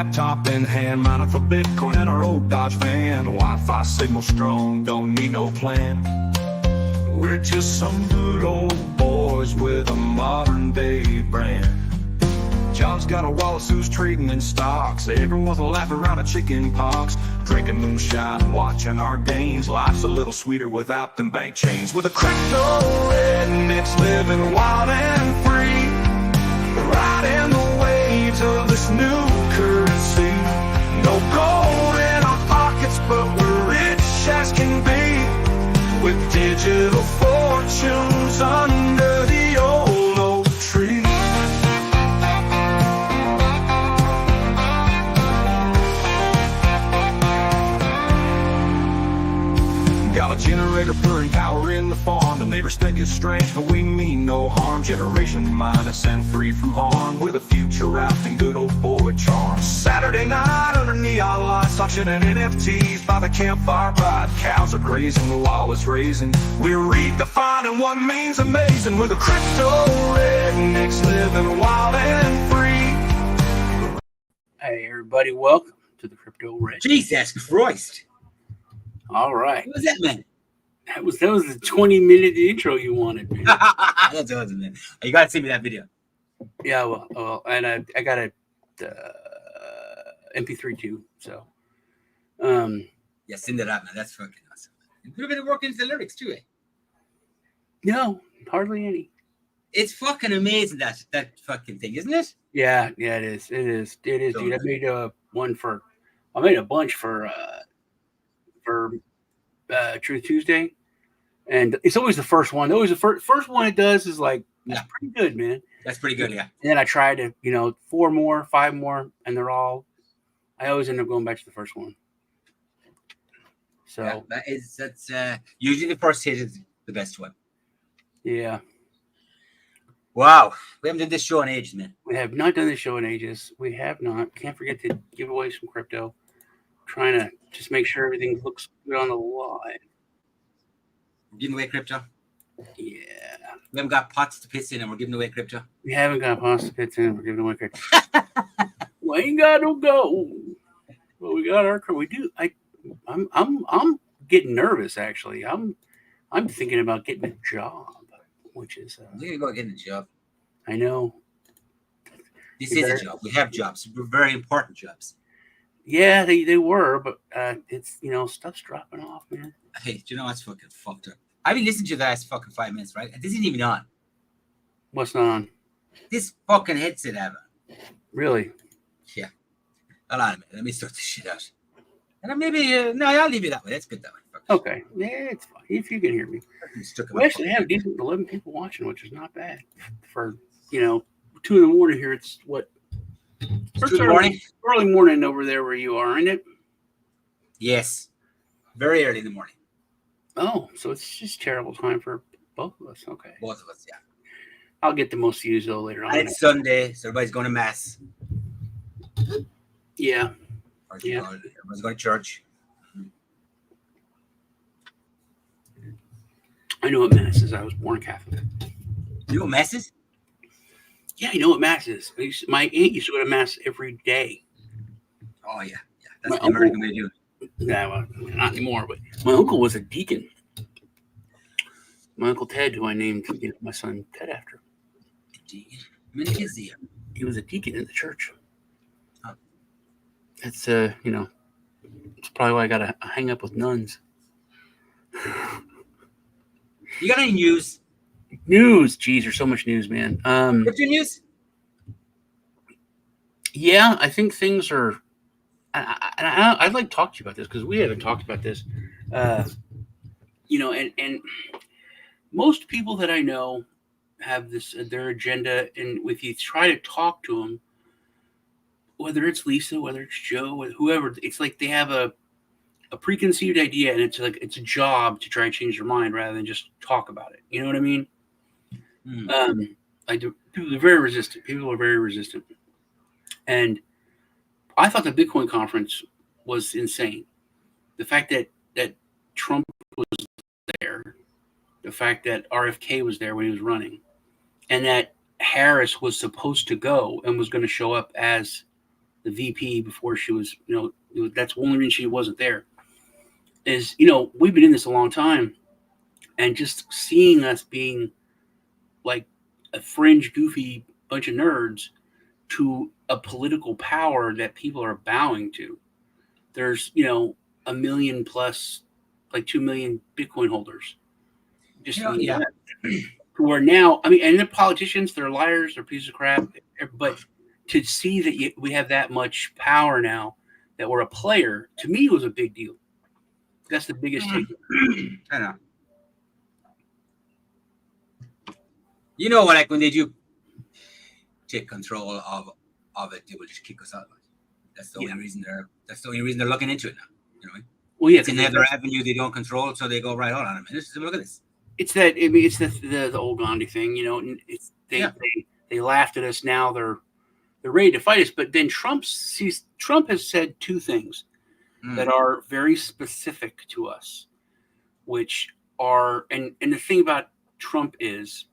laptop in hand, mining for Bitcoin in our old Dodge van. Wi-Fi signal strong, don't need no plan. We're just some good old boys with a modern day brand. John's got a Wallace who's trading in stocks. Everyone's laughing around a chicken pox. Drinking moonshine and watching our gains. Life's a little sweeter without them bank chains. With a crypto rednecks living wild and free, riding the waves of this new currency. No gold in our pockets, but we're rich as can be, with digital fortunes under the old oak tree. Got a generator burning power in the farm. The neighbors think it's strange, but we mean no harm. Generation minus and free from harm, with a future wrapped in good old boy charm. Saturday night under neon lights, touching an NFTs by the campfire ride. Cows are grazing, the law is raising. We're redefining what means amazing, with a crypto rednecks living wild and free. Hey everybody, welcome to the Crypto Red. Jesus Christ! All right, What was that, man? that was the 20-minute intro you wanted, man. That's awesome, man. You gotta send me that video. Yeah, well, and I got a MP3 too. So, Yeah, send that out, man. That's fucking awesome. You could have been working into the lyrics too, eh? no, hardly any. It's fucking amazing that fucking thing, isn't it? Yeah, it is, dude. I made a bunch for Truth Tuesday, and it's always the first one. Always the first one it does is like, that's pretty good, man. That's pretty good, yeah. And then I try to, 4 more, 5 more, and I always end up going back to the first one. So Yeah, that's usually the first hit is the best one. yeah, Wow, we haven't done this show in ages, man. we have not done this show in ages. We have not. Can't forget to give away some crypto. Trying to just make sure everything looks good on the line. We're giving away crypto. Yeah. We haven't got pots to piss in, and we're giving away crypto. We haven't got pasta pits in. We're giving away crypto. We ain't got no gold, but we got our. We do. I'm getting nervous. Actually, I'm thinking about getting a job, which is. We're gonna go get a job. I know. This is a job. We have jobs. We're very important jobs. Yeah, they were, but it's stuff's dropping off, man. Hey, do you know what's fucking fucked up? I've been listening to the last fucking 5 minutes, right? This isn't even on. What's not on? This fucking headset I have on. Really? Yeah. Hold on a minute. Let me sort this shit out. And then maybe, no, I'll leave it that way. That's good that way. Fuck. Okay. Yeah, it's fine. If you can hear me. We actually have decent 11 people watching, which is not bad for 2 in the morning here. It's what? It's 2 in the morning? Early morning over there where you are, isn't it? Yes. Very early in the morning. Oh, so it's just terrible time for both of us. Okay. Both of us, yeah. I'll get the most views though later on. And it's Sunday, so everybody's going to mass. Yeah. Yeah. Everyone's going to church. I know what mass is. I was born Catholic. You know what mass is? Yeah, I know what mass is. My aunt used to go to mass every day. Oh, yeah. That's the American way to do it. Yeah, well, not anymore, but my uncle was a deacon. My Uncle Ted, who I named my son Ted after. Deacon? How many kids do you have? He was a deacon in the church. Oh. That's, it's probably why I got to hang up with nuns. You got any news? News? Geez, there's so much news, man. What's your news? Yeah, I think things are... I'd like to talk to you about this because we haven't talked about this. And most people that I know have this their agenda, and if you try to talk to them, whether it's Lisa, whether it's Joe, whoever, it's like they have a preconceived idea, and it's like it's a job to try and change their mind rather than just talk about it. You know what I mean? People are very resistant. People are very resistant, and I thought the Bitcoin conference was insane. The fact that Trump was there, the fact that RFK was there when he was running, and that Harris was supposed to go and was going to show up as the VP before she was, that's the only reason she wasn't there. Is we've been in this a long time, and just seeing us being like a fringe, goofy bunch of nerds to a political power that people are bowing to. There's a million plus, like 2 million Bitcoin holders. Just yeah. who are now, and they're politicians, they're liars, they're pieces of crap. But to see that we have that much power now, that we're a player, to me was a big deal. That's the biggest take. I know. Like when they do take control of it, they will just kick us out. That's the only reason they're looking into it now. Well, yeah, it's another avenue they don't control, so they go right on them. Look at this. It's that. It's the old Gandhi thing. They laughed at us. Now they're ready to fight us. But then Trump has said two things that are very specific to us, which are and the thing about Trump is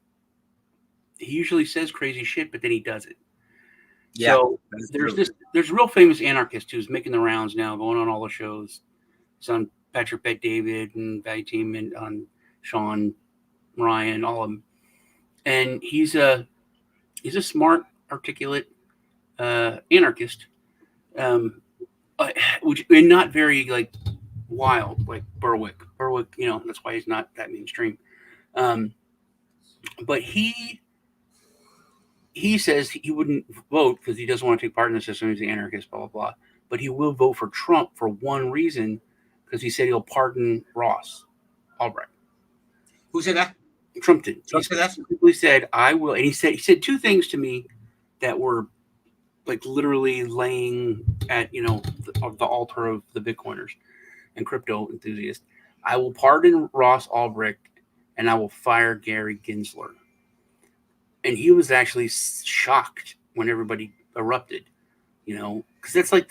he usually says crazy shit, but then he does it. Yeah, so there's a real famous anarchist who's making the rounds now, going on all the shows. It's on Patrick Bet David and Value Team and on Sean Ryan, all of them. And he's a smart, articulate anarchist, which and not very like wild like Berwick. Berwick, that's why he's not that mainstream. But he says he wouldn't vote because he doesn't want to take part in the system. He's an anarchist, blah, blah, blah. But he will vote for Trump for one reason, because he said he'll pardon Ross Ulbricht. Who said that? Trump did. Trump said that? He said, I will. And he said two things to me that were like literally laying at, the altar of the Bitcoiners and crypto enthusiasts. I will pardon Ross Ulbricht and I will fire Gary Gensler. And he was actually shocked when everybody erupted, because that's like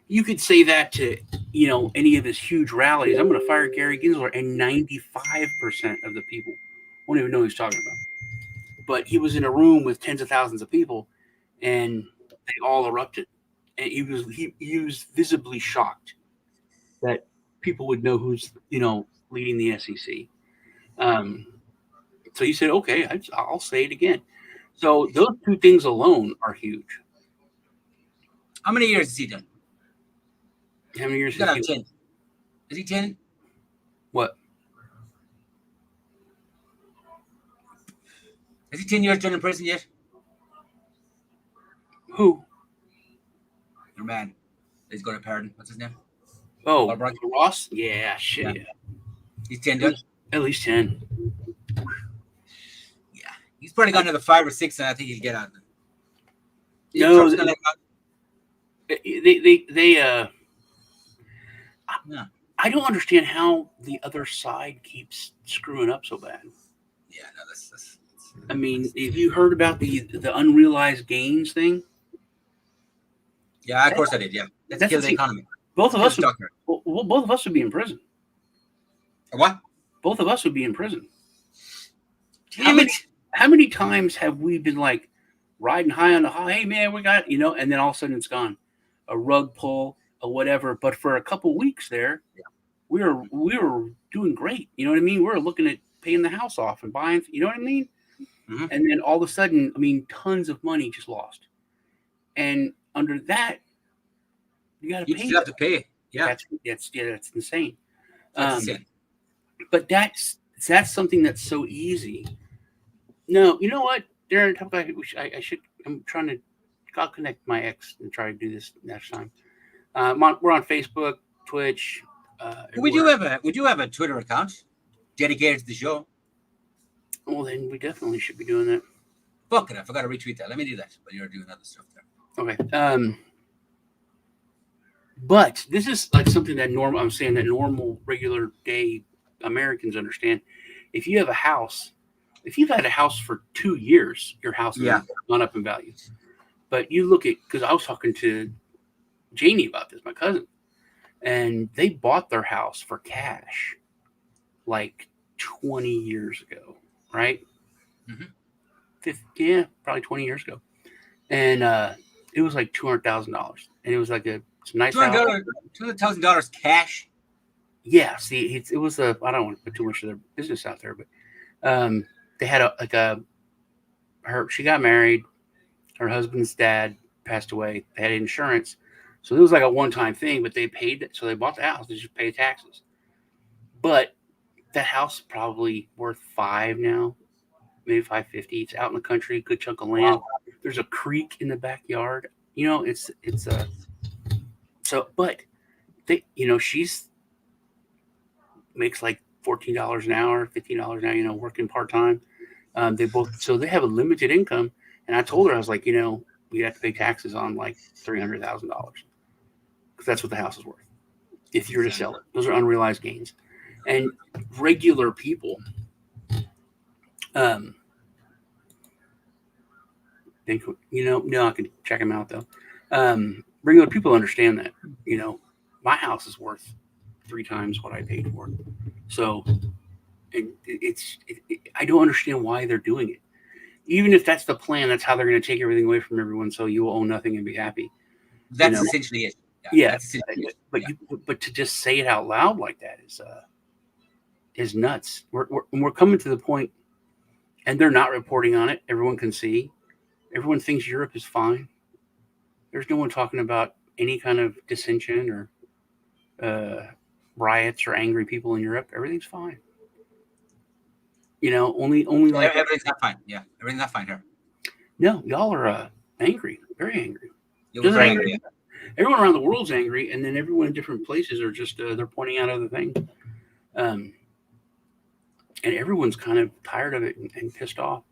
you could say that to, any of his huge rallies. I'm going to fire Gary Gensler, and 95% of the people won't even know what he's talking about. But he was in a room with tens of thousands of people, and they all erupted. And he was visibly shocked that people would know who's, leading the SEC. So he said, okay, I'll say it again. So those two things alone are huge. How many years has he done? How many years has he done? 10. Is he 10? What? Is he 10 years done in prison yet? Who? Your man. He's going to pardon. What's his name? Oh, Ross? Yeah, shit. Yeah. He's 10 done? At least 10. He's probably gone to the 5 or 6, and I think he'll get out. No, I don't understand how the other side keeps screwing up so bad. Yeah, no, that's have you heard about the unrealized gains thing? Yeah, of course I did. Yeah, that's killed the economy. Both of us would be in prison. What? Both of us would be in prison. How many times have we been like riding high on the high? Hey man, we got and then all of a sudden it's gone, a rug pull, or whatever. But for a couple weeks there, we were doing great. You know what I mean? We were looking at paying the house off and buying. You know what I mean? Mm-hmm. And then all of a sudden, tons of money just lost. And under that, you got to pay. You have to pay. Yeah, that's insane. That's insane. But that's something that's so easy. No, you know what, Darren? I'll connect my ex and try to do this next time. We're on Facebook, Twitch. Would you have a Twitter account dedicated to the show? Well, then we definitely should be doing that. Fuck it, I forgot to retweet that. Let me do that. But you're doing other stuff there. Okay. But this is like something that I'm saying that normal, regular day Americans understand. If you have a house. If you've had a house for 2 years, your house has gone up in value. But you look at, because I was talking to Janie about this, my cousin, and they bought their house for cash like 20 years ago, right? Mm-hmm. Probably 20 years ago. And It was like $200,000, and it was like it's a nice house. $200,000 cash. Yeah, see, it was a. I don't want to put too much of their business out there, but they had she got married. Her husband's dad passed away. They had insurance, so it was like a one-time thing. But they paid it, so they bought the house. They just paid taxes. But that house is probably worth $5 now, maybe $550. It's out in the country, good chunk of land. Wow. There's a creek in the backyard. You know, it's so. But they, she's makes like $14 an hour, $15 an hour. Working part time. They both, so they have a limited income. And I told her, I was like, we have to pay taxes on like $300,000 because that's what the house is worth. If you're to sell it, those are unrealized gains. And regular people, think, no, I can check them out though. Regular people understand that, my house is worth 3 times what I paid for it. So I don't understand why they're doing it. Even if that's the plan, that's how they're going to take everything away from everyone, so you will own nothing and be happy. That's essentially it. Yeah, but to just say it out loud like that is nuts. We're coming to the point, and they're not reporting on it. Everyone can see. Everyone thinks Europe is fine. There's no one talking about any kind of dissension or riots or angry people in Europe. Everything's fine. Only like everything's not fine. Yeah, everything's not fine here. No, y'all are angry, very angry. Just angry. Yeah. Everyone around the world's angry, and then everyone in different places are just they're pointing out other things, and everyone's kind of tired of it and pissed off.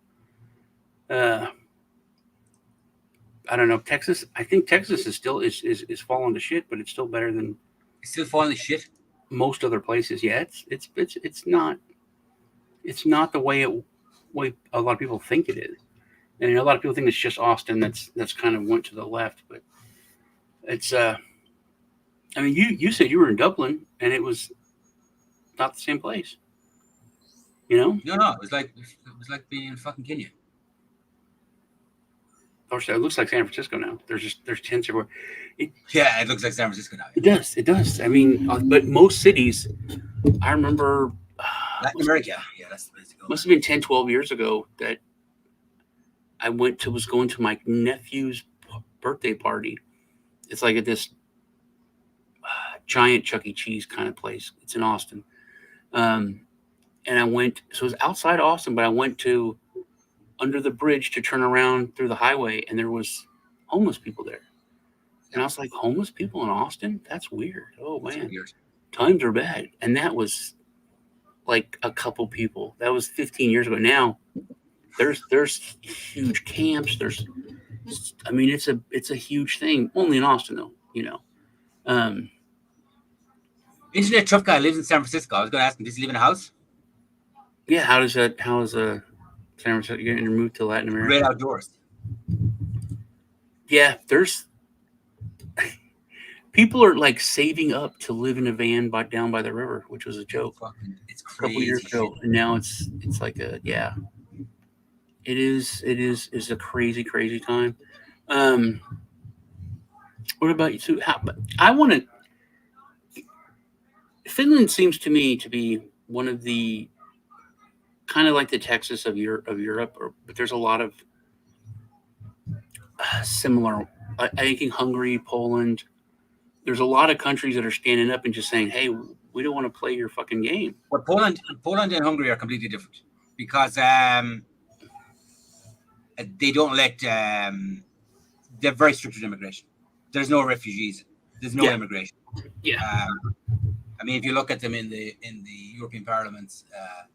I don't know, Texas. I think Texas is still is falling to shit, but it's still better than. It's still falling to shit. Most other places, yeah. It's not. It's not the way a lot of people think it is, and a lot of people think it's just Austin that's kind of went to the left, but it's. I mean, you said you were in Dublin, and it was not the same place. No, it was like being in fucking Kenya. Or it looks like San Francisco now. There's tents everywhere. It looks like San Francisco now. Yeah. It does. I mean, but most cities, I remember. Latin America, yeah, that's the place to go. Must have been 10, 12 years ago that I was going to my nephew's birthday party. It's like at this giant Chuck E. Cheese kind of place. It's in Austin. And I went, so it was outside Austin, but I went to under the bridge to turn around through the highway, and there was homeless people there. And I was like, homeless people in Austin? That's weird. Oh, man. Times are bad. And that was like a couple people. That was 15 years ago. Now there's huge camps. It's a huge thing. Only in Austin though, Internet tough guy lives in San Francisco. I was going to ask him, does he live in a house? Yeah. How is San Francisco getting moved to Latin America? Great outdoors. Yeah. There's people are like saving up to live in a van down by the river, which was a joke. It's a couple years ago, and now it's like it is a crazy time. What about you? So I want to. Finland seems to me to be one of the kind of like the Texas of Europe, but there's a lot of similar. I think in Hungary, Poland. There's a lot of countries that are standing up and just saying, "Hey, we don't want to play your fucking game." But Poland and Hungary are completely different because they don't let. They're very strict with immigration. There's no refugees. There's no immigration. Yeah. I mean, if you look at them in the European parliaments,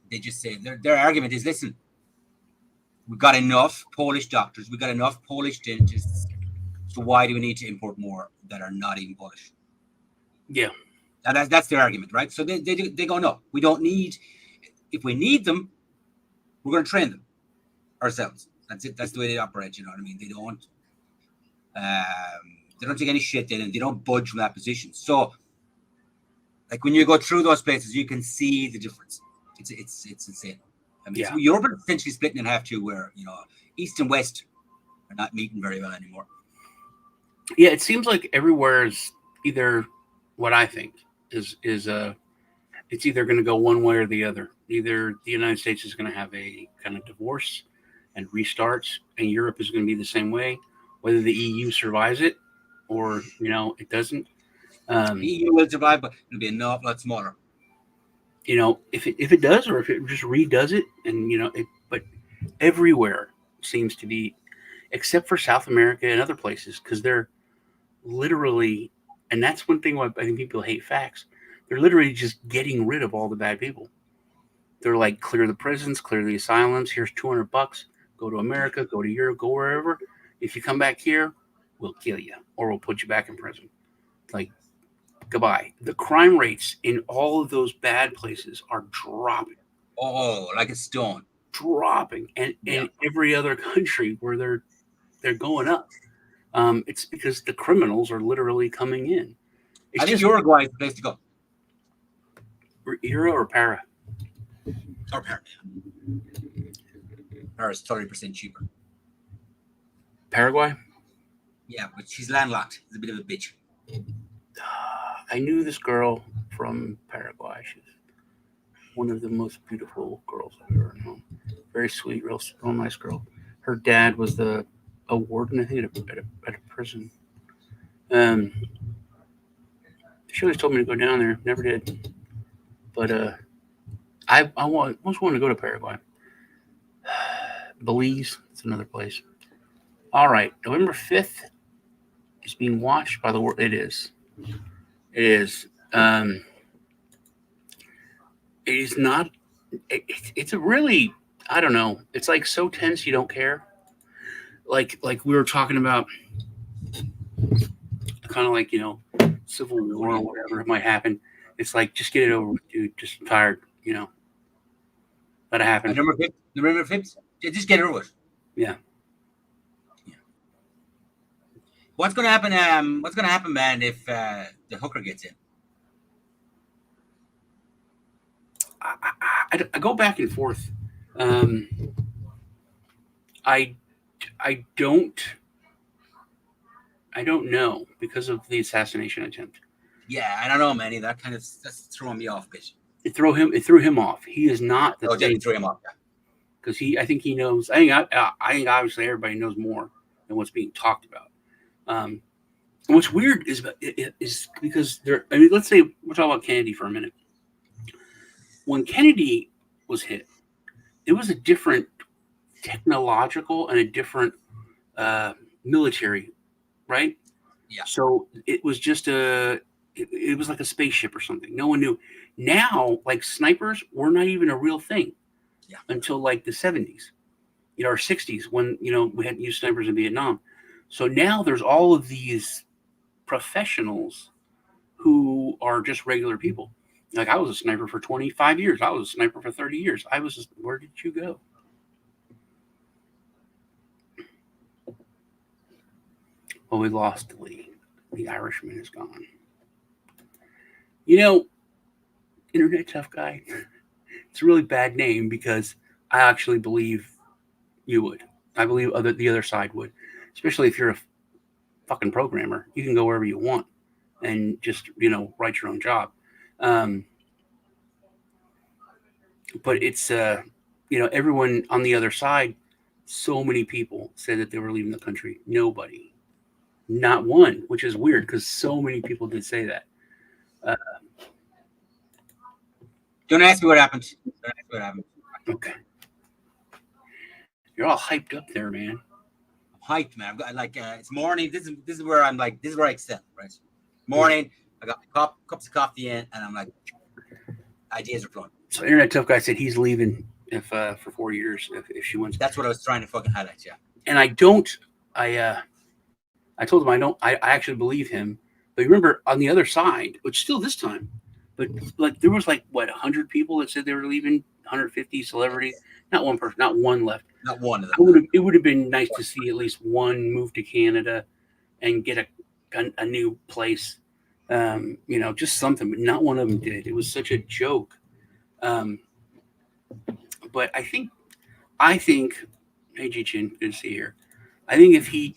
they just say their argument is, listen, we've got enough Polish doctors, we've got enough Polish dentists, so why do we need to import more that are not even Polish? Yeah. And that's their argument, right? So they go, no, we don't need, if we need them, we're going to train them ourselves. That's it. That's the way they operate, you know what I mean? They don't take any shit, they don't budge from that position. So, like when you go through those places, you can see the difference. It's insane. I mean, Europe is essentially splitting in half too, where East and West are not meeting very well anymore. Yeah, it seems like everywhere is either what I think is it's either going to go one way or the other. Either the United States is going to have a kind of divorce and restarts, and Europe is going to be the same way, whether the EU survives it or it doesn't. The Um, EU will survive, but it'll be an awful lot smaller. if it does, or if it just redoes it, and but everywhere seems to be, except for South America and other places, because they're literally, and that's one thing why I think people hate facts. They're literally just getting rid of all the bad people. They're like, clear the prisons, clear the asylums. Here's $200. Go to America, go to Europe, go wherever. If you come back here, we'll kill you or we'll put you back in prison. Like, goodbye. The crime rates in all of those bad places are dropping, Oh, like a stone. and Yeah. in every other country where they're going up. It's because the criminals are literally coming in. It's I think just Uruguay is the place to go. Euro or para. Or Paris, 30% cheaper. Paraguay. Yeah, but she's landlocked. She's a bit of a bitch. I knew this girl from Paraguay. She's one of the most beautiful girls I've ever known. Very sweet, real nice girl. Her dad was a warden, I think, at a prison. Um, she always told me to go down there. Never did. But I almost wanted to go to Paraguay. Belize, it's another place. All right, November 5th is being watched by the world. It is. It is. It is not. It's a really. I don't know. It's like so tense you don't care. Like we were talking about, kind of like civil war or whatever might happen. It's like, just get it over with, dude. Just tired. Let it happen. November 5th? Yeah, just get it over with. Yeah. What's gonna happen? What's gonna happen, man, if the hooker gets in? I go back and forth. Um, I I don't know, because of the assassination attempt. Yeah, I don't know, man. That's throwing me off, bitch. It threw him off. He is not the Definitely thing, throw him off. Yeah. because I think he knows. I think obviously everybody knows more than what's being talked about. And what's weird is because there. I mean, let's say we're talking about Kennedy for a minute. When Kennedy was hit, it was a different technological and a different military, right? Yeah. So it was just it was like a spaceship or something. No one knew. Now, like, snipers were not even a real thing. Yeah. Until like the 70s, or 60s, when we hadn't used snipers in Vietnam. So now there's all of these professionals who are just regular people. Like, I was a sniper for 25 years. I was a sniper for 30 years. Where did you go? Well, we lost the lead. The Irishman is gone. Internet tough guy. It's a really bad name, because I actually believe you would. I believe the other side would, especially if you're a fucking programmer. You can go wherever you want and just write your own job. But it's everyone on the other side. So many people said that they were leaving the country. Nobody, not one, which is weird, because so many people did say that. Don't ask me what happened. Okay, you're all hyped up there, man. I'm hyped, man. I've got it's morning. This is where I'm like, this is where I excel, right? Morning. I got cups of coffee in, and I'm like, ideas are flowing. So Internet Tough Guy said he's leaving if for 4 years if she wins. That's what I was trying to fucking highlight, yeah. And I told him I actually believe him. But remember, on the other side, which still this time, but like there was like 100 people that said they were leaving, 150 celebrities, not one person, not one left. Not one of them. It would have been nice to see at least one move to Canada and get a new place. Just something, but not one of them did. It was such a joke. But I think, hey, G-Chin, good to see you here. I think if he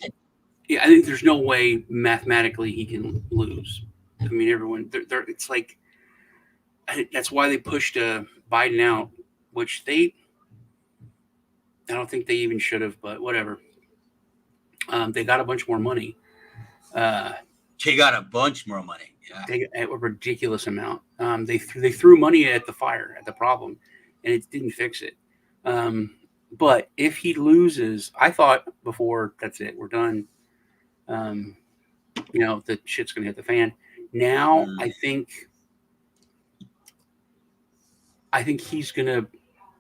Yeah, I think there's no way mathematically he can lose. I mean, everyone, it's like that's why they pushed Biden out, which I don't think they even should have, but whatever. They got a bunch more money. Uh, They got a bunch more money. Yeah. they got a ridiculous amount. They threw money at the fire, at the problem, and it didn't fix it. Um, but if he loses, I thought before, that's it, we're done. Um, the shit's gonna hit the fan. Now I think he's gonna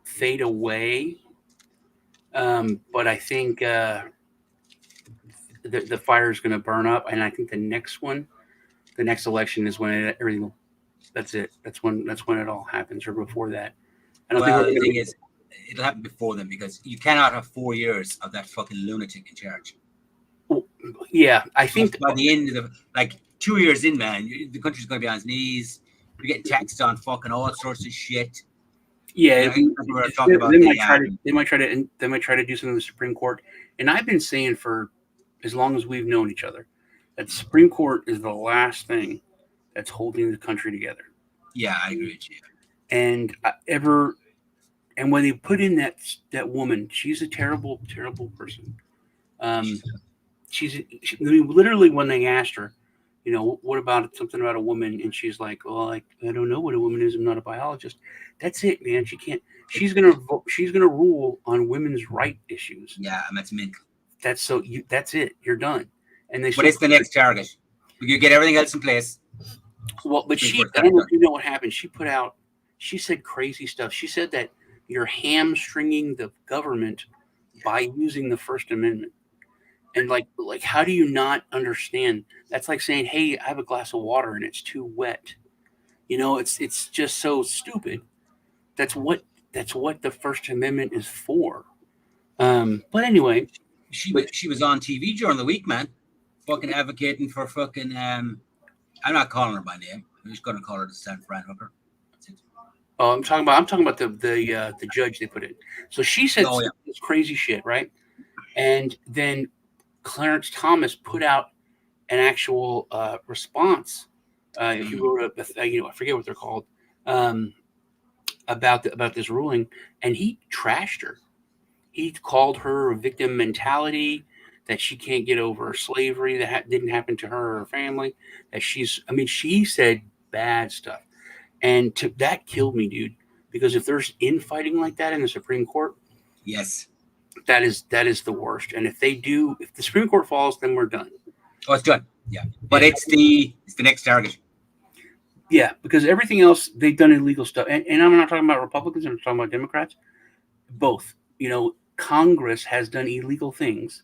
fade away. But I think the fire is gonna burn up, and I think the next election is when everything. That's it. That's when it all happens, or before that. I don't think Well, we're the gonna thing is, it'll happen before them because you cannot have 4 years of that fucking lunatic in charge. Yeah, I think By the end of 2 years in, man, the country's going to be on its knees. You're getting taxed on fucking all sorts of shit. Yeah, We were talking about they might try to do something in the Supreme Court. And I've been saying for as long as we've known each other that the Supreme Court is the last thing that's holding the country together. Yeah, I agree with you. And when they put in that woman, she's a terrible, terrible person. Um, I mean, literally when they asked her, what about something about a woman, and she's like, "Well, I don't know what a woman is. I'm not a biologist." That's it, man. She can't. She's gonna rule on women's right issues. Yeah, and that's mental. That's it. You're done. And But it's the next target. You get everything else in place. Well, but I don't know if you know what happened. She said crazy stuff. She said that you're hamstringing the government by using the First Amendment. And like how do you not understand? That's like saying, "Hey, I have a glass of water and it's too wet." It's just so stupid. That's what the First Amendment is for. But anyway, she was on TV during the week, man, fucking advocating for fucking. I'm not calling her by name. I'm just going to call her the San Fran hooker. Oh, I'm talking about the judge they put in. So she said this crazy shit, right? And then Clarence Thomas put out an actual response. He wrote I forget what they're called, about this ruling, and he trashed her. He called her a victim mentality, that she can't get over slavery that didn't happen to her or her family. That she said bad stuff, and that killed me, dude. Because if there's infighting like that in the Supreme Court, yes, that is the worst. And if the Supreme Court falls, then we're done. Oh, it's done. Yeah, but it's the next target. Yeah, because everything else they've done illegal stuff, and I'm not talking about Republicans. I'm talking about Democrats. Both. Congress has done illegal things,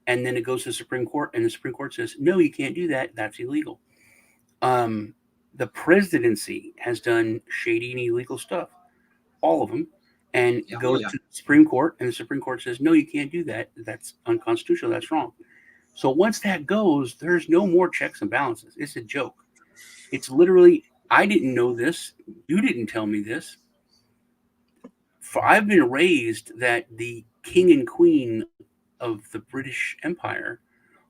and then it goes to the Supreme Court, and the Supreme Court says, "No, you can't do that. That's illegal." The presidency has done shady and illegal stuff, all of them, and goes to the Supreme Court, and the Supreme Court says, "No, you can't do that. That's unconstitutional. That's wrong." So once that goes, there's no more checks and balances. It's a joke. It's literally, I didn't know this. You didn't tell me this. I've been raised that the king and queen of the British Empire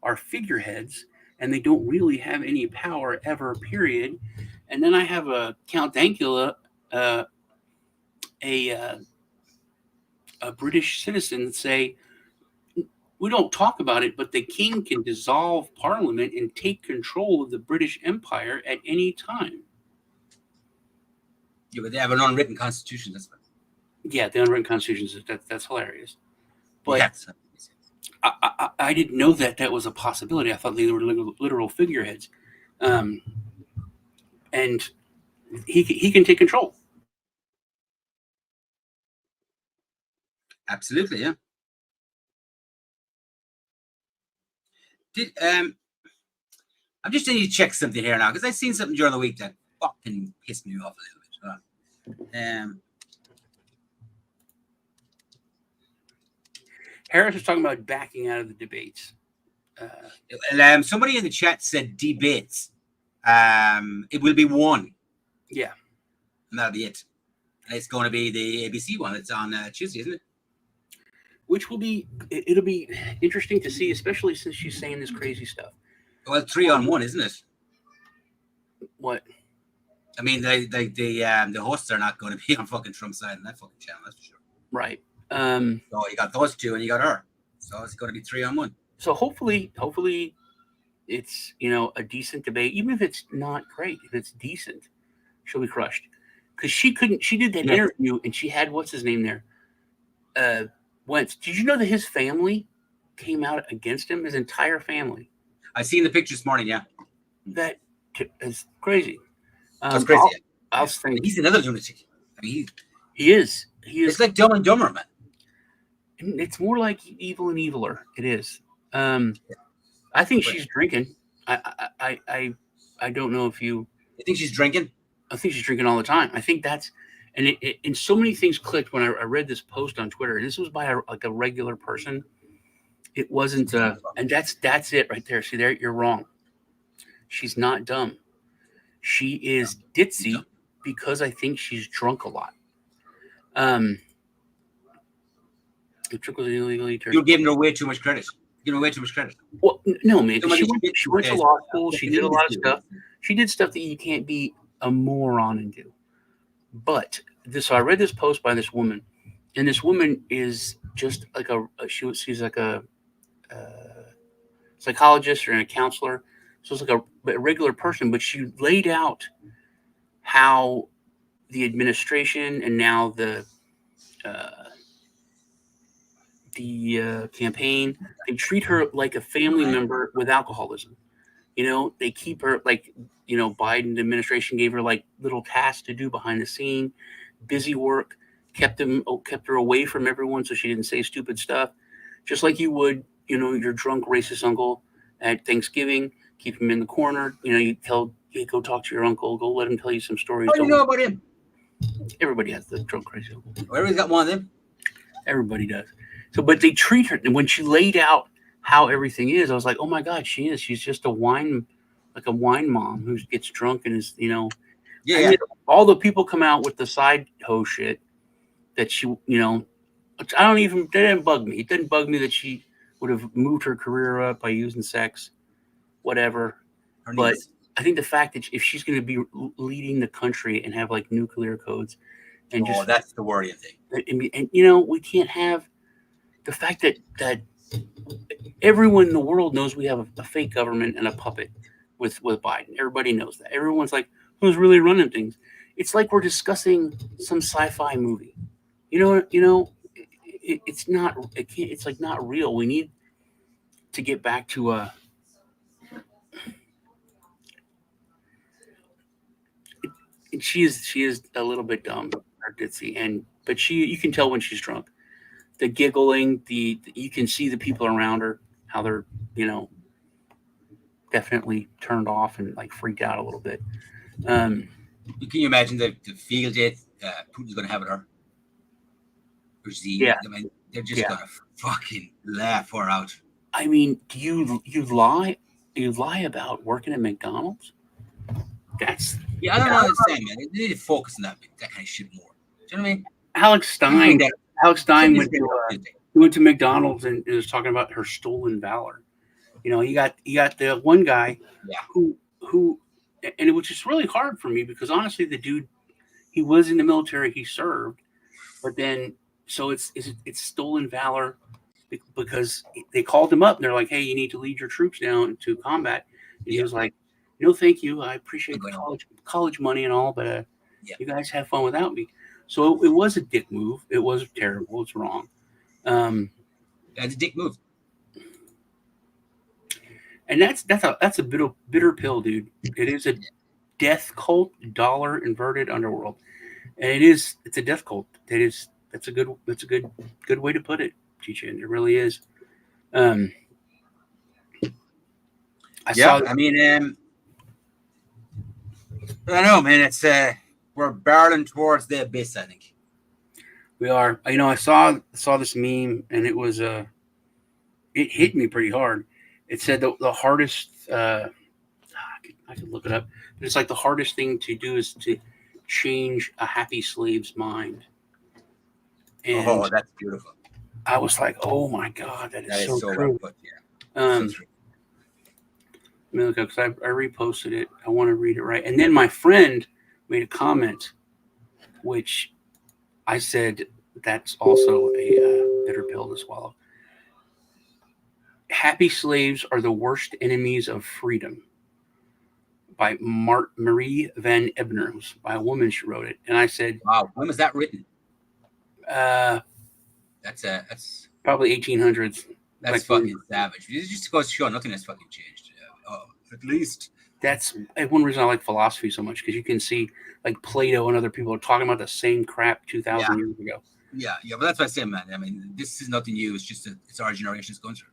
are figureheads, and they don't really have any power ever, period. And then I have a Count Dankula, a British citizen, say, we don't talk about it, but the king can dissolve parliament and take control of the British Empire at any time. Yeah, but they have an unwritten constitution. That's what. Yeah, the unwritten constitution, that's hilarious. But yes. I didn't know that was a possibility. I thought they were literal figureheads. And he can take control. Absolutely, yeah. I'm just need to check something here now, because I've seen something during the week that fucking pissed me off a little bit. Harris was talking about backing out of the debates. Somebody in the chat said debates. It will be one. Yeah. And that'll be it. And it's going to be the ABC one. It's on Tuesday, isn't it? which will be it'll be interesting to see, especially since she's saying this crazy stuff. Well, 3-on-1, isn't it? What? I mean, the hosts are not going to be on fucking Trump's side in that fucking channel, that's for sure. Right. So you got those two, and you got her. So it's going to be 3-on-1. So hopefully, it's a decent debate, even if it's not great. If it's decent, she'll be crushed because she couldn't. She did that interview, and she had what's his name there, Wentz. Did you know that his family came out against him? His entire family. I seen the picture this morning. Yeah, that is crazy. That's crazy. I'll think he's another lunatic. I mean, he is. It's like Dumb and Dumber, man. It's more like Evil and Eviler. It is. I think she's drinking. I don't know if you. You think she's drinking? I think she's drinking all the time. I think that's, and and so many things clicked when I read this post on Twitter. And this was by a regular person. It wasn't, and that's it right there. See there, you're wrong. She's not dumb. She is ditzy because I think she's drunk a lot. The trick was illegally. You're giving her way too much credit. Giving her way too much credit. Well, no, man. She went to law school. She did a lot of stuff. She did stuff that you can't be a moron and do. But so I read this post by this woman, and this woman is just like she's like a psychologist or a counselor. So it's like a regular person, but she laid out how the administration and now the campaign, they treat her like a family member with alcoholism. They keep her like, Biden administration gave her like little tasks to do behind the scene, busy work, kept her away from everyone so she didn't say stupid stuff, just like you would, your drunk racist uncle at Thanksgiving. Keep him in the corner. You go talk to your uncle. Go let him tell you some stories. How do you know about him? Everybody has the drunk crazy uncle. Everybody's got one of them. Everybody does. So, but they treat her. And when she laid out how everything is, I was like, oh my God, she is. She's just a wine mom who gets drunk and is, Yeah. All the people come out with the side hoe shit that she, that didn't bug me. It didn't bug me that she would have moved her career up by using sex. Whatever, but I think the fact that if she's going to be leading the country and have like nuclear codes, and that's the worrying thing. And we can't have the fact that everyone in the world knows we have a fake government and a puppet with Biden. Everybody knows that. Everyone's like, who's really running things? It's like we're discussing some sci-fi movie. It's not. It's like not real. We need to get back to She is a little bit dumb or ditzy, but you can tell when she's drunk. The giggling, you can see the people around her how they're definitely turned off and like freaked out a little bit. Can you imagine the field day Putin's going to have with her? Yeah, I mean, they're just going to fucking laugh her out. I mean, do you lie about working at McDonald's? I don't understand, man. They need to focus on that kind of shit more. Do you know what I mean? Alex Stein went to McDonald's and was talking about her stolen valor. You got the one guy who and it was just really hard for me because honestly, the dude, he was in the military, he served, but then so it's stolen valor because they called him up and they're like, hey, you need to lead your troops down to combat. And he was like, no, thank you. I appreciate college money and all, but you guys have fun without me. So it was a dick move. It was terrible. It's wrong. That's a dick move. And that's a bitter pill, dude. It is a death cult, dollar inverted underworld, and it's a death cult. That's a good way to put it, Chichin. It really is. I don't know, man. It's we're barreling towards the abyss, I think. We are. I saw this meme, and it was it hit me pretty hard. It said the hardest. I could look it up. But it's like the hardest thing to do is to change a happy slave's mind. And that's beautiful. I was like, oh my God, that is That so is so well true. put. Yeah, so true. Because I reposted it. I want to read it right. And then my friend made a comment, which I said that's also a bitter pill to swallow. Happy slaves are the worst enemies of freedom, by Marie Van Ebner. It was by a woman. She wrote it, and I said, Wow, when was that written? uh, That's probably 1800s. that's Like, fucking savage. It just goes to show nothing has fucking changed. At least. that's one reason I like philosophy so much, because you can see like Plato and other people are talking about the same crap 2,000 years ago. Yeah, but that's what I say, man. I mean, this is nothing new. It's just it's our generation's going through.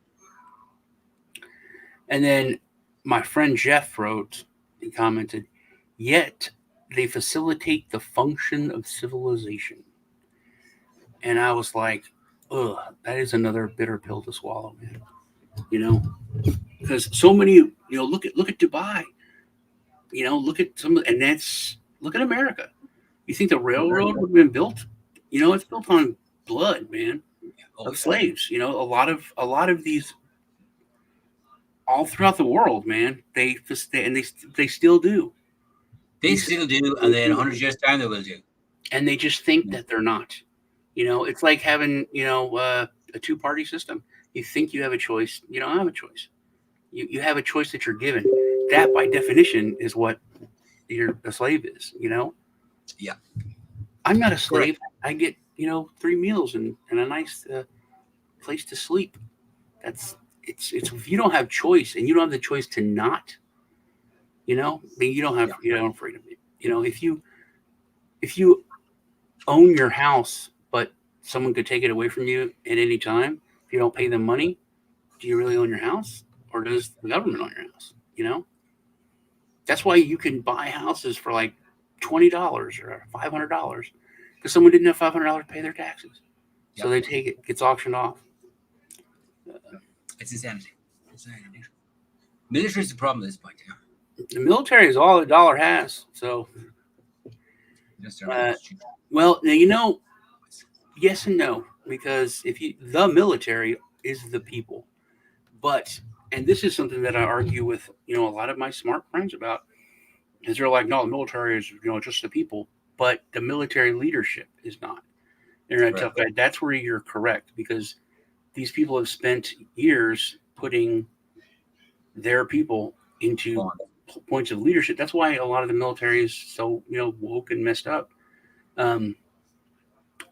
And then my friend Jeff wrote and commented, yet they facilitate the function of civilization. And I was like, ugh, that is another bitter pill to swallow, man. You know, because so many, look at Dubai. Look at look at America. You think the railroad would have been built? It's built on blood, man, of slaves. A lot of these all throughout the world, man. They still do. They still do, and then 100 years time they will do. And they just think that they're not. It's like having a two-party system. You think you have a choice. You don't have a choice. You have a choice that you're given. That, by definition, is what a slave is. Yeah. I'm not a slave. I get 3 meals and a nice place to sleep. It's if you don't have choice, and you don't have the choice to not, then you don't have freedom. If you own your house, but someone could take it away from you at any time, if you don't pay them money, do you really own your house, or does the government own your house? That's why you can buy houses for like $20 or $500, because someone didn't have $500 to pay their taxes, so they take it, gets auctioned off. It's insanity. Military is the problem at this point. The military is all the dollar has. So, well, now yes and no, because the military is the people, but, and this is something that I argue with a lot of my smart friends about, is they're like, no, the military is just the people, but the military leadership is not. They're not tough guy. That's where you're correct, because these people have spent years putting their people into points of leadership. That's why a lot of the military is so woke and messed up.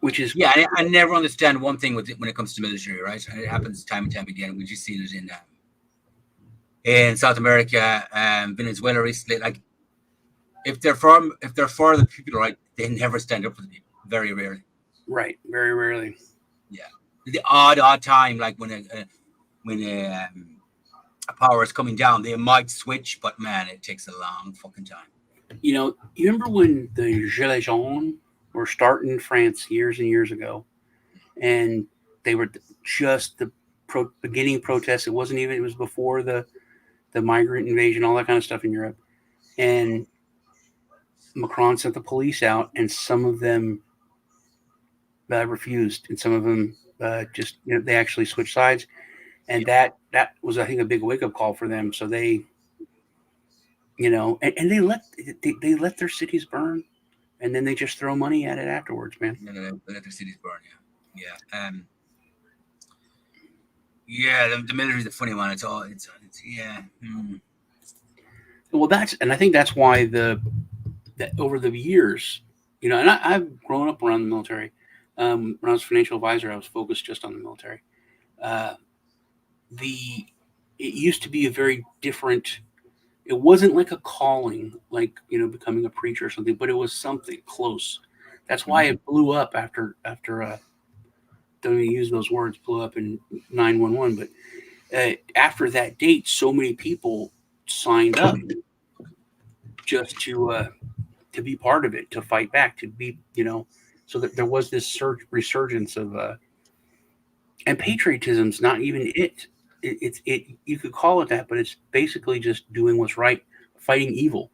Which is I never understand one thing when it comes to military, right? And it happens time and time again. We just seen it in South America, Venezuela recently. Like, if they're for the people, right, they never stand up for the people. Very rarely. Right, very rarely. Yeah, the odd time, like when a power is coming down, they might switch, but man, it takes a long fucking time. You remember when the Gilets jaunes were starting in France years and years ago, and they were just the beginning protests. It was before the migrant invasion, all that kind of stuff in Europe. And Macron sent the police out, and some of them refused, and some of them just they actually switched sides, and that was, I think, a big wake up call for them. So they, and they let their cities burn, and then they just throw money at it afterwards, man. They let their cities burn. Yeah. The military is a funny one. It's yeah. Well, I think that's why that over the years, and I've grown up around the military. When I was financial advisor, I was focused just on the military. It used to be a very different. It wasn't like a calling, like becoming a preacher or something, but it was something close. That's why it blew up after. Don't even use those words. Blew up in 9/11, but after that date, so many people signed up just to be part of it, to fight back, to be so that there was this resurgence of and patriotism's not even it. It's you could call it that, but it's basically just doing what's right, fighting evil.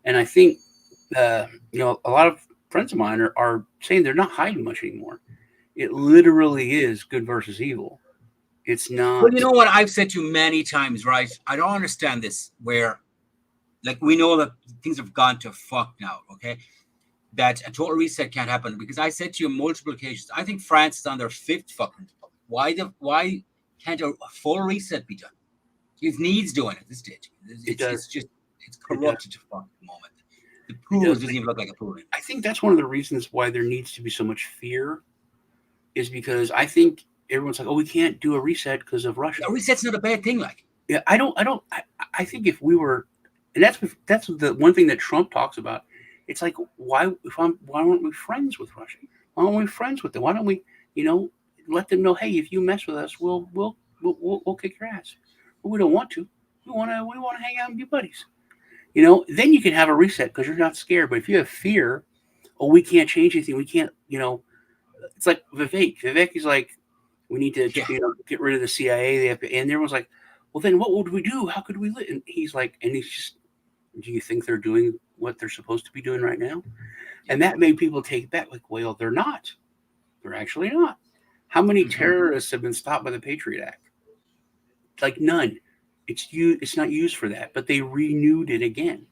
And I think a lot of friends of mine are saying they're not hiding much anymore. It literally is good versus evil. It's not. Well, you know what I've said to you many times, right? I don't understand this. Where, like, we know that things have gone to fuck now. Okay, that a total reset can't happen because I said to you multiple occasions. I think France is on their fifth fucking. Why can't a full reset be done? It needs doing at this stage. It's just it's corrupted to fuck at the moment. The pool doesn't even look like a pool anymore. I think that's one of the reasons why there needs to be so much fear, is because I think everyone's like, oh, we can't do a reset because of Russia. A reset's not a bad thing, like. Yeah, I think if we were, and that's the one thing that Trump talks about. It's like, why aren't we friends with Russia? Why aren't we friends with them? Why don't we, let them know, hey, if you mess with us, we'll kick your ass. But we don't want to. We want to hang out and be buddies. Then you can have a reset because you're not scared. But if you have fear, oh, we can't change anything. We can't, it's like Vivek. Vivek is like, we need to, get rid of the CIA. And everyone's like, well, then what would we do? How could we live? And he's like, do you think they're doing what they're supposed to be doing right now? And that made people take back, like, well, they're not. They're actually not. How many terrorists have been stopped by the Patriot Act? Like none. It's not used for that, but they renewed it again.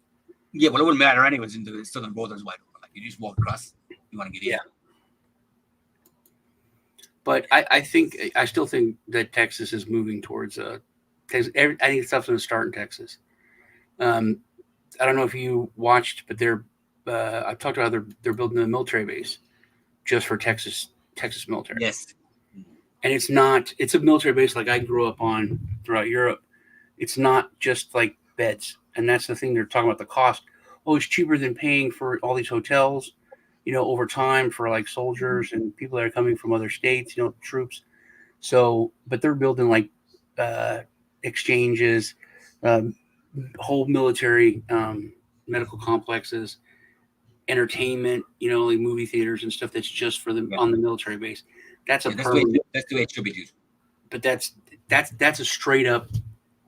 Yeah, well, it wouldn't matter anyways. It's still on borders wide open. Like, you just walk across. You want to get in. Yeah. But I still think that Texas is moving towards Texas. I think stuff's going to start in Texas. I don't know if you watched, but I've talked about how they're building a military base just for Texas military. Yes. And it's a military base like I grew up on throughout Europe. It's not just like beds. And that's the thing they're talking about, the cost. Oh, it's cheaper than paying for all these hotels, over time for like soldiers and people that are coming from other states, troops. So, but they're building like exchanges, whole military medical complexes, entertainment, like movie theaters and stuff that's just for them on the military base. That's that's the way it should be, dude. But that's a straight up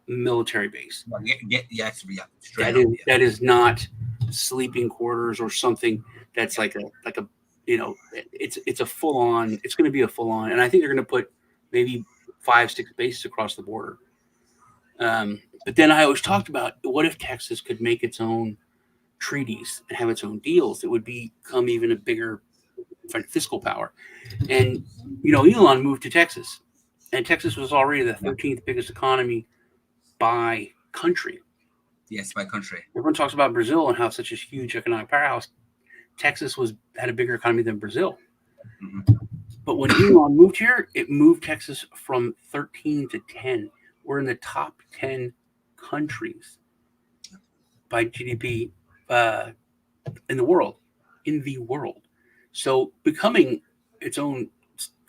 military base. That is not sleeping quarters or something that's like a it's a full on. It's going to be a full on, and I think they're going to put maybe 5-6 bases across the border. But then I always talked about, what if Texas could make its own treaties and have its own deals? It would become even a bigger fiscal power. And Elon moved to Texas, and Texas was already the 13th biggest economy by country. Yes, by country. Everyone talks about Brazil and how it's such a huge economic powerhouse. Texas had a bigger economy than Brazil. Mm-hmm. But when Elon moved here, it moved Texas from 13 to 10. We're in the top 10 countries by GDP in the world. So becoming its own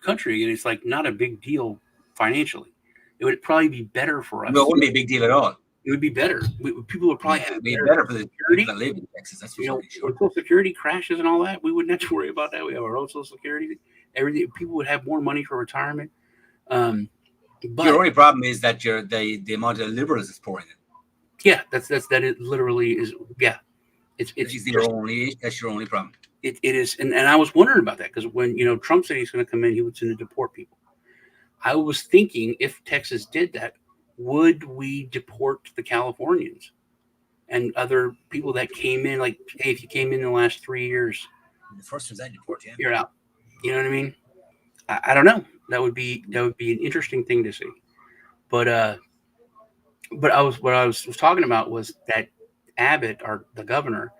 country, and it's like not a big deal financially. It would probably be better for us. No, it wouldn't be a big deal at all. It would be better. People would probably have be better for the people that live in Texas. That's for sure. When Social Security crashes and all that, we wouldn't have to worry about that. We have our own Social Security. Everything. People would have more money for retirement. But your only problem is that the amount of liberals is pouring in. Yeah, it literally is. Yeah, that's your only problem. It is, and I was wondering about that because when Trump said he's going to come in, he was going to deport people. I was thinking, if Texas did that, would we deport the Californians and other people that came in? Like, hey, if you came in the last 3 years, the first ones I deport, you're out. You know what I mean? I don't know. That would be an interesting thing to see. But what I was talking about was that Abbott, the governor,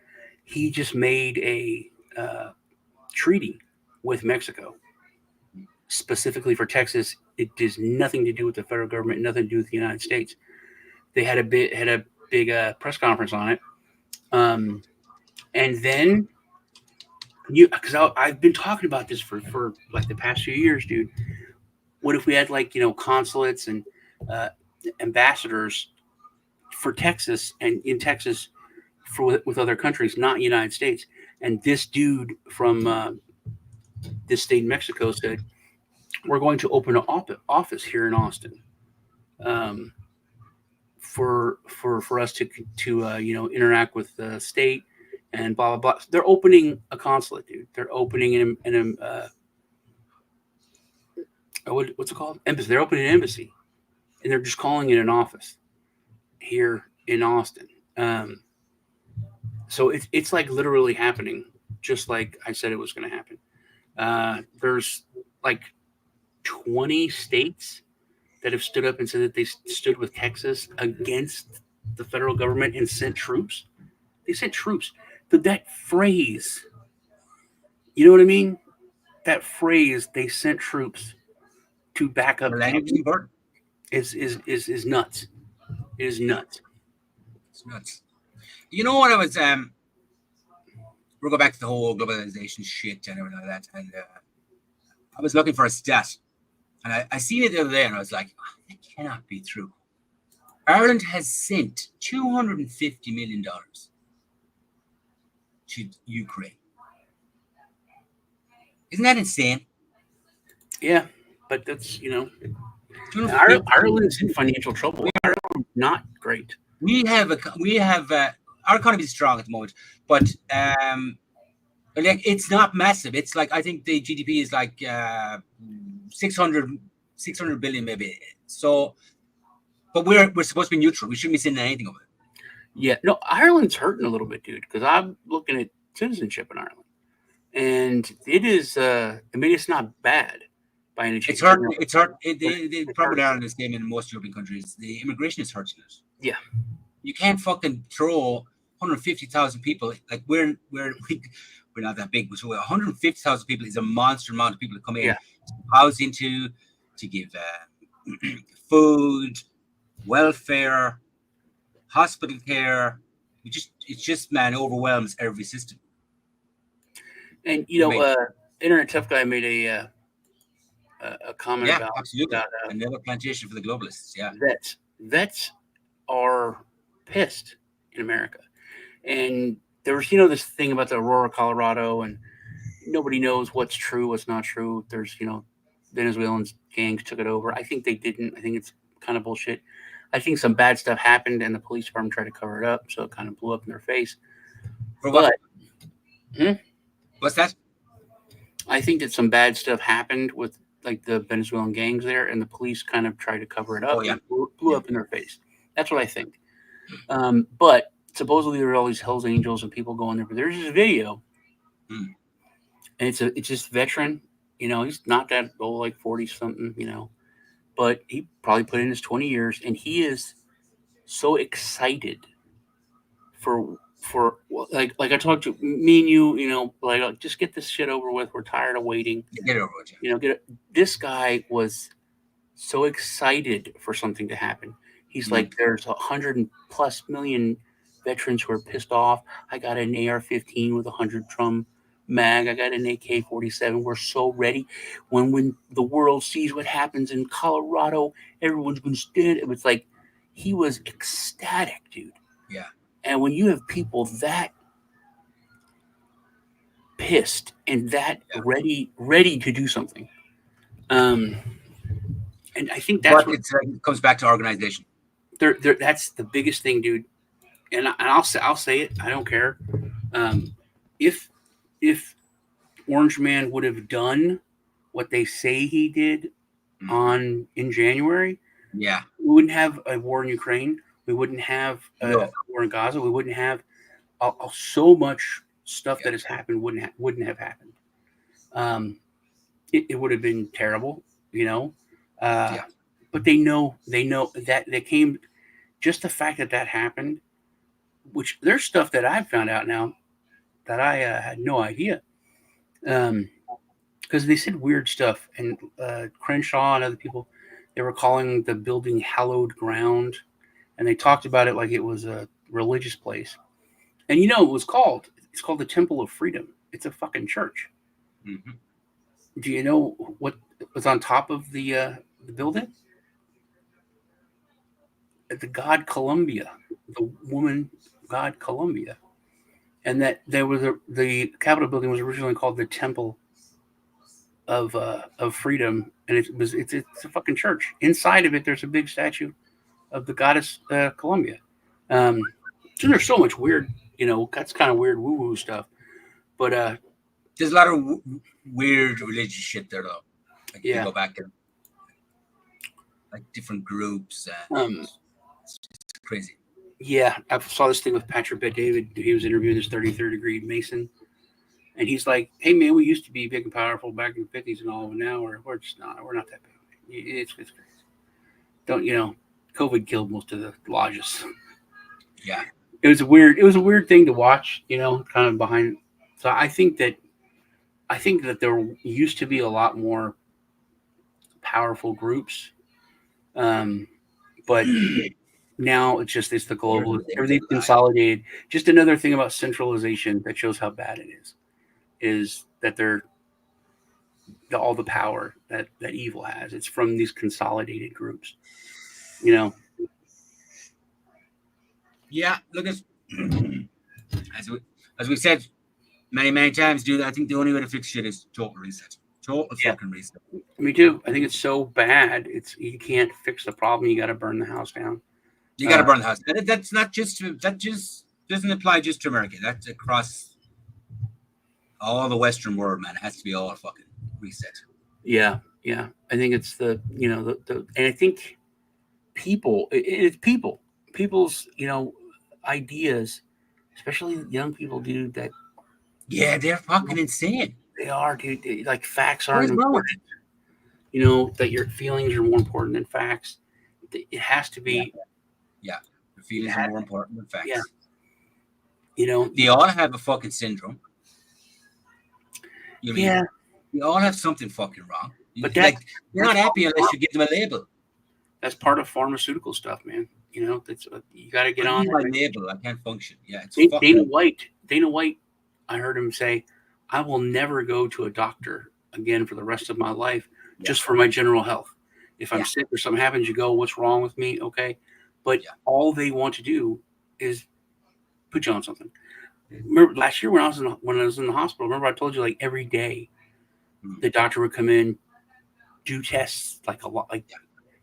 he just made a treaty with Mexico specifically for Texas. It has nothing to do with the federal government, nothing to do with the United States. They had a big press conference on it, and then because I've been talking about this for like the past few years, dude. What if we had consulates and ambassadors for Texas and in Texas with other countries, not United States? And this dude from this state in Mexico said, we're going to open an office here in Austin for us to interact with the state and blah blah blah. They're opening a consulate, dude. They're opening what's it called? Embassy. They're opening an embassy, and they're just calling it an office here in Austin. So it's like literally happening, just like I said it was going to happen. There's like 20 states that have stood up and said that they stood with Texas against the federal government and sent troops. They sent troops. That phrase, you know what I mean? That phrase, they sent troops to back up The language is important. is nuts. It is nuts. It's nuts. You know what I was we'll go back to the whole globalization shit and everything like that. And I was looking for a stat, and I seen it the other day, and I was like, oh, that cannot be true. Ireland has sent $250 million to Ukraine. Isn't that insane? Yeah, but that's Ireland's Ireland's in financial trouble. Ireland's not great. We have our economy is strong at the moment, but like it's not massive. It's like I think the GDP is like 600 billion maybe. So, but we're supposed to be neutral. We shouldn't be sending anything over. Yeah, no, Ireland's hurting a little bit, dude. Because I'm looking at citizenship in Ireland, and it is. I mean, it's not bad by any chance. It's hard. It's hard. The problem Ireland is the same in most European countries. The immigration is hurting it. Yeah, you can't fucking throw 150,000 people. Like we're not that big, but so 150,000 people is a monster amount of people to come in, housing to give food, welfare, hospital care. It's just man overwhelms every system. And Internet Tough Guy made a comment about absolutely another plantation for the globalists. Yeah, vets are pissed in America, and there was this thing about the Aurora, Colorado, and nobody knows what's true, what's not true. There's Venezuelan gangs took it over. I think they didn't. I think it's kind of bullshit. I think some bad stuff happened, and the police department tried to cover it up, so it kind of blew up in their face. For what? What's that? I think that some bad stuff happened with like the Venezuelan gangs there, and the police kind of tried to cover it up. And blew up in their face. That's what I think. But supposedly there were all these Hells Angels and people going there. But there's this video, and it's this veteran. He's not that old, like 40 something. But he probably put in his 20 years, and he is so excited for like I talked to me and you, like just get this shit over with. We're tired of waiting. Get it over with. This guy was so excited for something to happen. He's like, there's 100+ million veterans who are pissed off. I got an AR-15 with 100 drum mag. I got an AK-47. We're so ready. When the world sees what happens in Colorado, everyone's going to stand. It was like he was ecstatic, dude. Yeah. And when you have people that pissed and that ready to do something, and I think that's it comes back to organization. That's the biggest thing, dude. And I'll say it. I don't care. If Orange Man would have done what they say he did in January, we wouldn't have a war in Ukraine. We wouldn't have a war in Gaza. We wouldn't have so much stuff that has happened. Wouldn't have happened. It would have been terrible, But they know that they came. Just the fact that happened, which there's stuff that I've found out now that I had no idea, because they said weird stuff, and Crenshaw and other people, they were calling the building hallowed ground, and they talked about it like it was a religious place, and it's called the Temple of Freedom. It's a fucking church. Mm-hmm. Do you know what was on top of the building? The god Columbia, the woman god Columbia, and that there was the Capitol building was originally called the Temple of Freedom, and it's a fucking church. Inside of it, there's a big statue of the goddess Columbia. So there's so much weird, that's kind of weird woo woo stuff, but there's a lot of weird religious shit there though. Like you go back and like different groups. It's crazy. Yeah, I saw this thing with Patrick Bet David. He was interviewing this 33rd degree Mason, and he's like, "Hey man, we used to be big and powerful back in the 50s and all, but now we're just not. We're not that big. It's crazy. Don't COVID killed most of the lodges. Yeah, It was a weird thing to watch. Kind of behind. So I think that there used to be a lot more powerful groups, but now it's the global. Everything's consolidated. Just another thing about centralization that shows how bad it is that all the power that evil has. It's from these consolidated groups. Yeah, look at as we said many times, dude. I think the only way to fix shit is total reset. Total fucking reset. Me too. I think it's so bad. You can't fix the problem. You got to burn the house down. You got to burn the house. That's not just doesn't apply just to America. That's across all the Western world, man. It has to be all fucking reset. Yeah. I think it's the and I think it's people's ideas, especially young people, dude. That they're fucking insane. They are, dude. Like facts aren't important. That your feelings are more important than facts. It has to be. Yeah. The feelings are more important than facts. Yeah. They all have a fucking syndrome. They all have something fucking wrong. But they're not happy unless you give them a label. That's part of pharmaceutical stuff, man. That's you got to get on. My label, I can't function. Yeah, it's Dana White. I heard him say, "I will never go to a doctor again for the rest of my life, just for my general health. If I'm sick or something happens, you go, what's wrong with me? Okay, but all they want to do is put you on something." Remember last year when I was in the hospital? Remember I told you like every day the doctor would come in, do tests like a lot, like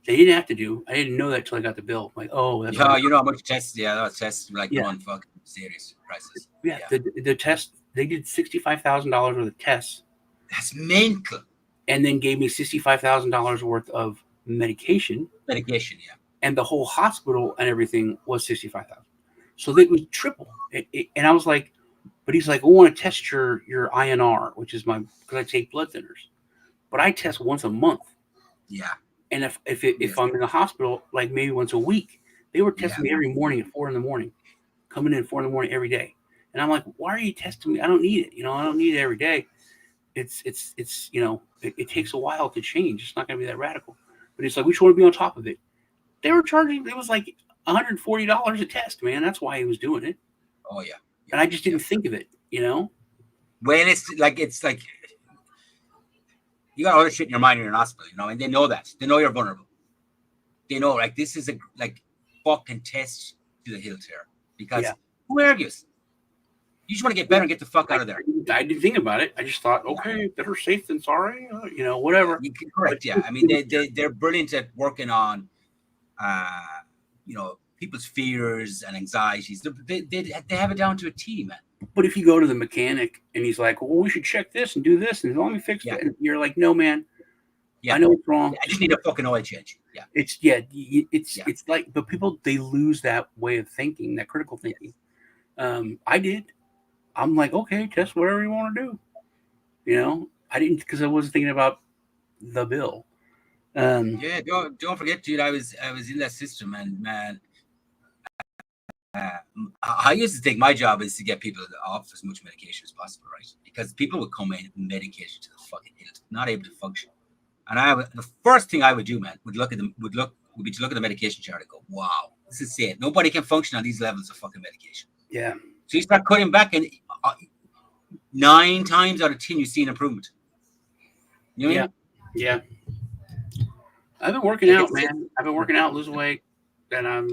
they didn't have to do. I didn't know that till I got the bill. I'm like, oh, that's you know how much tests? Yeah, those tests like one fucking serious prices. Yeah. The test, they did $65,000 worth of tests. That's mental. And then gave me $65,000 worth of medication. Medication, yeah. And the whole hospital and everything was $65,000. So it was triple. And I was like, but he's like, I want to test your INR, which is because I take blood thinners, but I test once a month. Yeah. And if I'm in the hospital, like maybe once a week, they were testing me every morning at 4 a.m, coming in at 4 a.m. every day. And I'm like, why are you testing me? I don't need it. I don't need it every day. It's it takes a while to change. It's not going to be that radical. But it's like, we just want to be on top of it. They were charging, it was like $140 a test, man. That's why he was doing it. Oh, yeah. And I just didn't think of it, When it's like you got other shit in your mind when you're in hospital, and they know that. They know you're vulnerable. They know, like, this is a fucking test to the hilt here. Because who argues? You just want to get better and get the fuck out of there. I didn't think about it. I just thought, okay, better safe than sorry, whatever. Correct, yeah. I mean, they're brilliant at working on, people's fears and anxieties. They have it down to a T, man. But if you go to the mechanic and he's like, well, we should check this and do this and let me fix it, and you're like, no, man, I know what's wrong. I just need a fucking oil change. Yeah. It's like, but people, they lose that way of thinking, that critical thinking. I did. I'm like, okay, test whatever you want to do. I didn't, because I wasn't thinking about the bill. Don't forget, dude. I was in that system, and man, I used to think my job is to get people off as much medication as possible, right? Because people would come in medicated to the fucking hilt, not able to function. And the first thing I would do, man, would be to look at the medication chart and go, wow, this is it. Nobody can function on these levels of fucking medication. Yeah. So you start cutting back, and 9 times out of 10, you see an improvement. You know what I mean? Yeah. I've been working out, man. I've been working out, losing weight, and I'm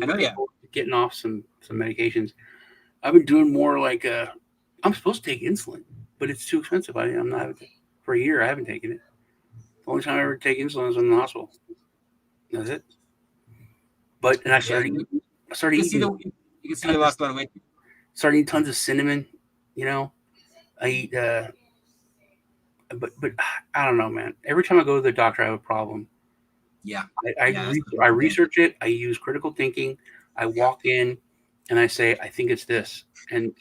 getting off some medications. I've been doing more like I'm supposed to take insulin, but it's too expensive. I'm not for a year. I haven't taken it. The only time I ever take insulin is in the hospital. That's it. But I started eating. You can see you lost a lot of weight. Started eating tons of cinnamon. I eat. But I don't know, man. Every time I go to the doctor, I have a problem Yeah. I Yeah. research it. I use critical thinking. I walk in and I say, I think it's this. And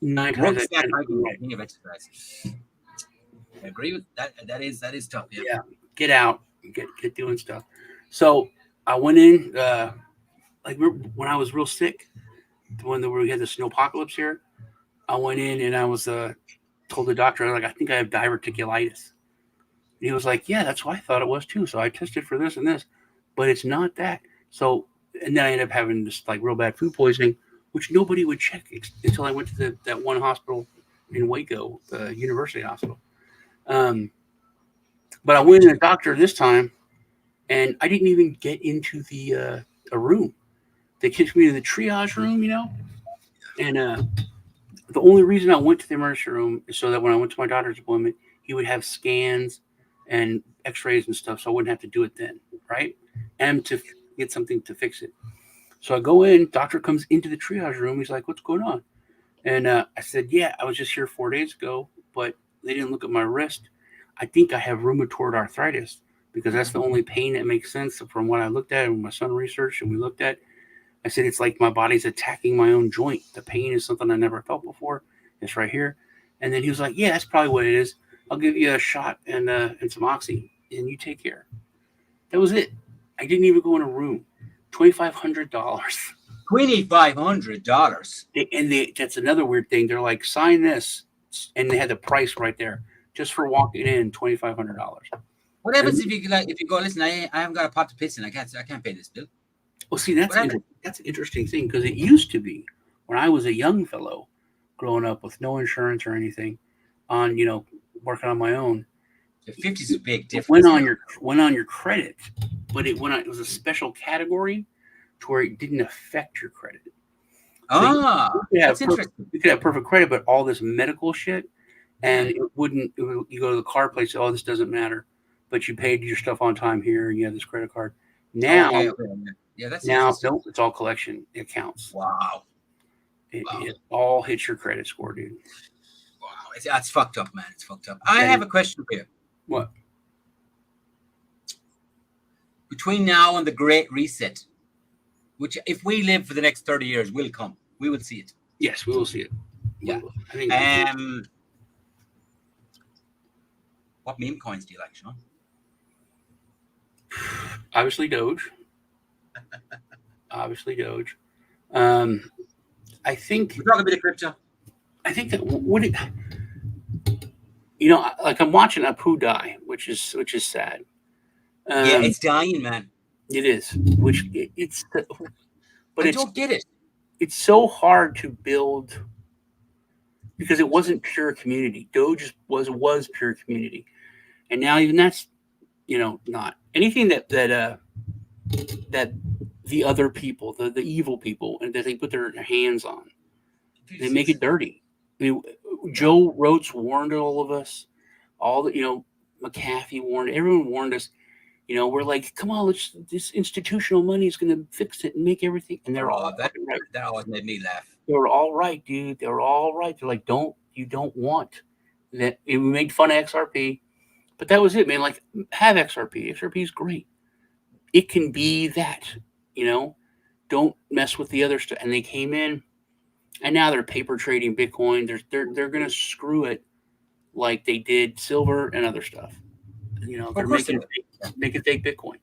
9 times out of 10, I'm right. King of exercise. I agree with that. That is tough. Yeah. Yeah, get out, get doing stuff. So I went in, when I was real sick, the one that we had the snowpocalypse here. I went in and I was told the doctor, like, I think I have diverticulitis. And he was like, yeah, that's what I thought it was too. So I tested for this and this, but it's not that. So, and then I ended up having this like real bad food poisoning, which nobody would check until I went to that one hospital in Waco, the university hospital. Um, but I went in a doctor this time, and I didn't even get into the a room. They kicked me to the triage room, and the only reason I went to the emergency room is so that when I went to my doctor's appointment, he would have scans and X-rays and stuff, so I wouldn't have to do it then, right? And to get something to fix it. So I go in. Doctor comes into the triage room. He's like, "What's going on?" And I said, "Yeah, I was just here 4 days ago, but they didn't look at my wrist. I think I have rheumatoid arthritis because that's the only pain that makes sense from what I looked at and my son researched and we looked at." I said, it's like my body's attacking my own joint. The pain is something I never felt before. It's right here. And then he was like, yeah, that's probably what it is. I'll give you a shot and some oxy, and you take care. That was it. I didn't even go in a room. $2,500. $2,500. That's another weird thing. They're like, sign this, and they had the price right there just for walking in. $2,500. What happens if you go? Listen, I haven't got a pot to piss in. I can't pay this bill. Well, see, that's an interesting thing because it used to be when I was a young fellow growing up with no insurance or anything on, working on my own. The 50 is a big difference. Went on your credit, but it was a special category to where it didn't affect your credit. So that's interesting. You could have perfect credit, but all this medical shit, and it wouldn't. You go to the car place, oh, this doesn't matter, but you paid your stuff on time here, and you have this credit card. Now, yeah, that's now no, it's all collection accounts. Wow. It all hits your credit score, dude. Wow, that's fucked up, man. It's fucked up. I have a question for you. What? Between now and the Great Reset, which if we live for the next 30 years will come, we will see it. Yes, we will see it. Yeah. I think. What meme coins do you like, Sean? Obviously, Doge. I think we're talking a bit of crypto. I think that like I'm watching Apu die, which is sad. Yeah, it's dying, man. It is. But I don't get it. It's so hard to build because it wasn't pure community. Doge was pure community, and now even that's not anything that the other people, the evil people, and that they put their hands on, they make it dirty. I mean, Joe Roats warned all of us. All the McAfee warned. Everyone warned us. We're like, come on, this institutional money is going to fix it and make everything. And they're all that right. That always made me laugh. They were all right, dude. They were all right. They're like, you don't want that. And we made fun of XRP, but that was it, man. Like, have XRP. XRP is great. It can be that, don't mess with the other stuff. And they came in, and now they're paper trading Bitcoin. They're going to screw it like they did silver and other stuff. They're making fake Bitcoin.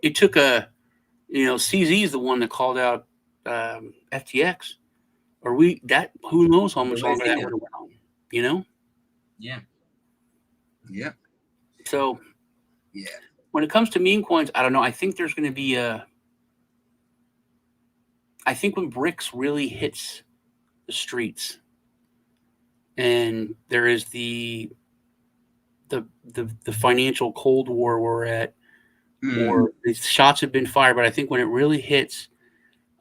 It took CZ is the one that called out FTX, or who knows how much longer that would have went on, Yeah. Yeah. So, when it comes to meme coins, I don't know. I think there's going to be I think when BRICS really hits the streets, and there is the financial Cold War we're at, or the shots have been fired, but I think when it really hits,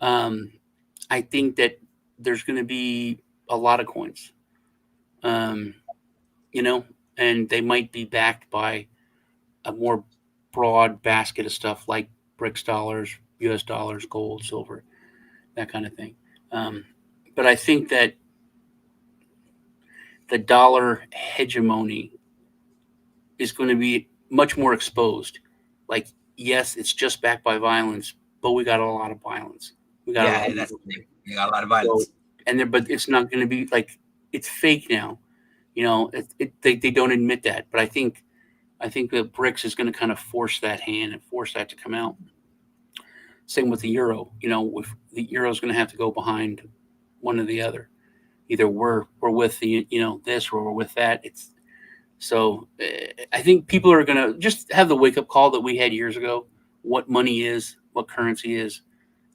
I think that there's going to be a lot of coins, and they might be backed by a more broad basket of stuff like BRICS dollars, US dollars, gold, silver, that kind of thing. But I think that the dollar hegemony is going to be much more exposed. Like, yes, it's just backed by violence, but we got a lot of violence. We got a lot Yeah, of that's the people. thing. You got a lot of So, violence. and there, but it's not going to be like it's fake now. They don't admit that, but I think that BRICS is going to kind of force that hand and force that to come out. Same with the euro. If the euro is going to have to go behind one or the other. Either we're with the this or we're with that. It's so I think people are going to just have the wake up call that we had years ago. What money is, what currency is,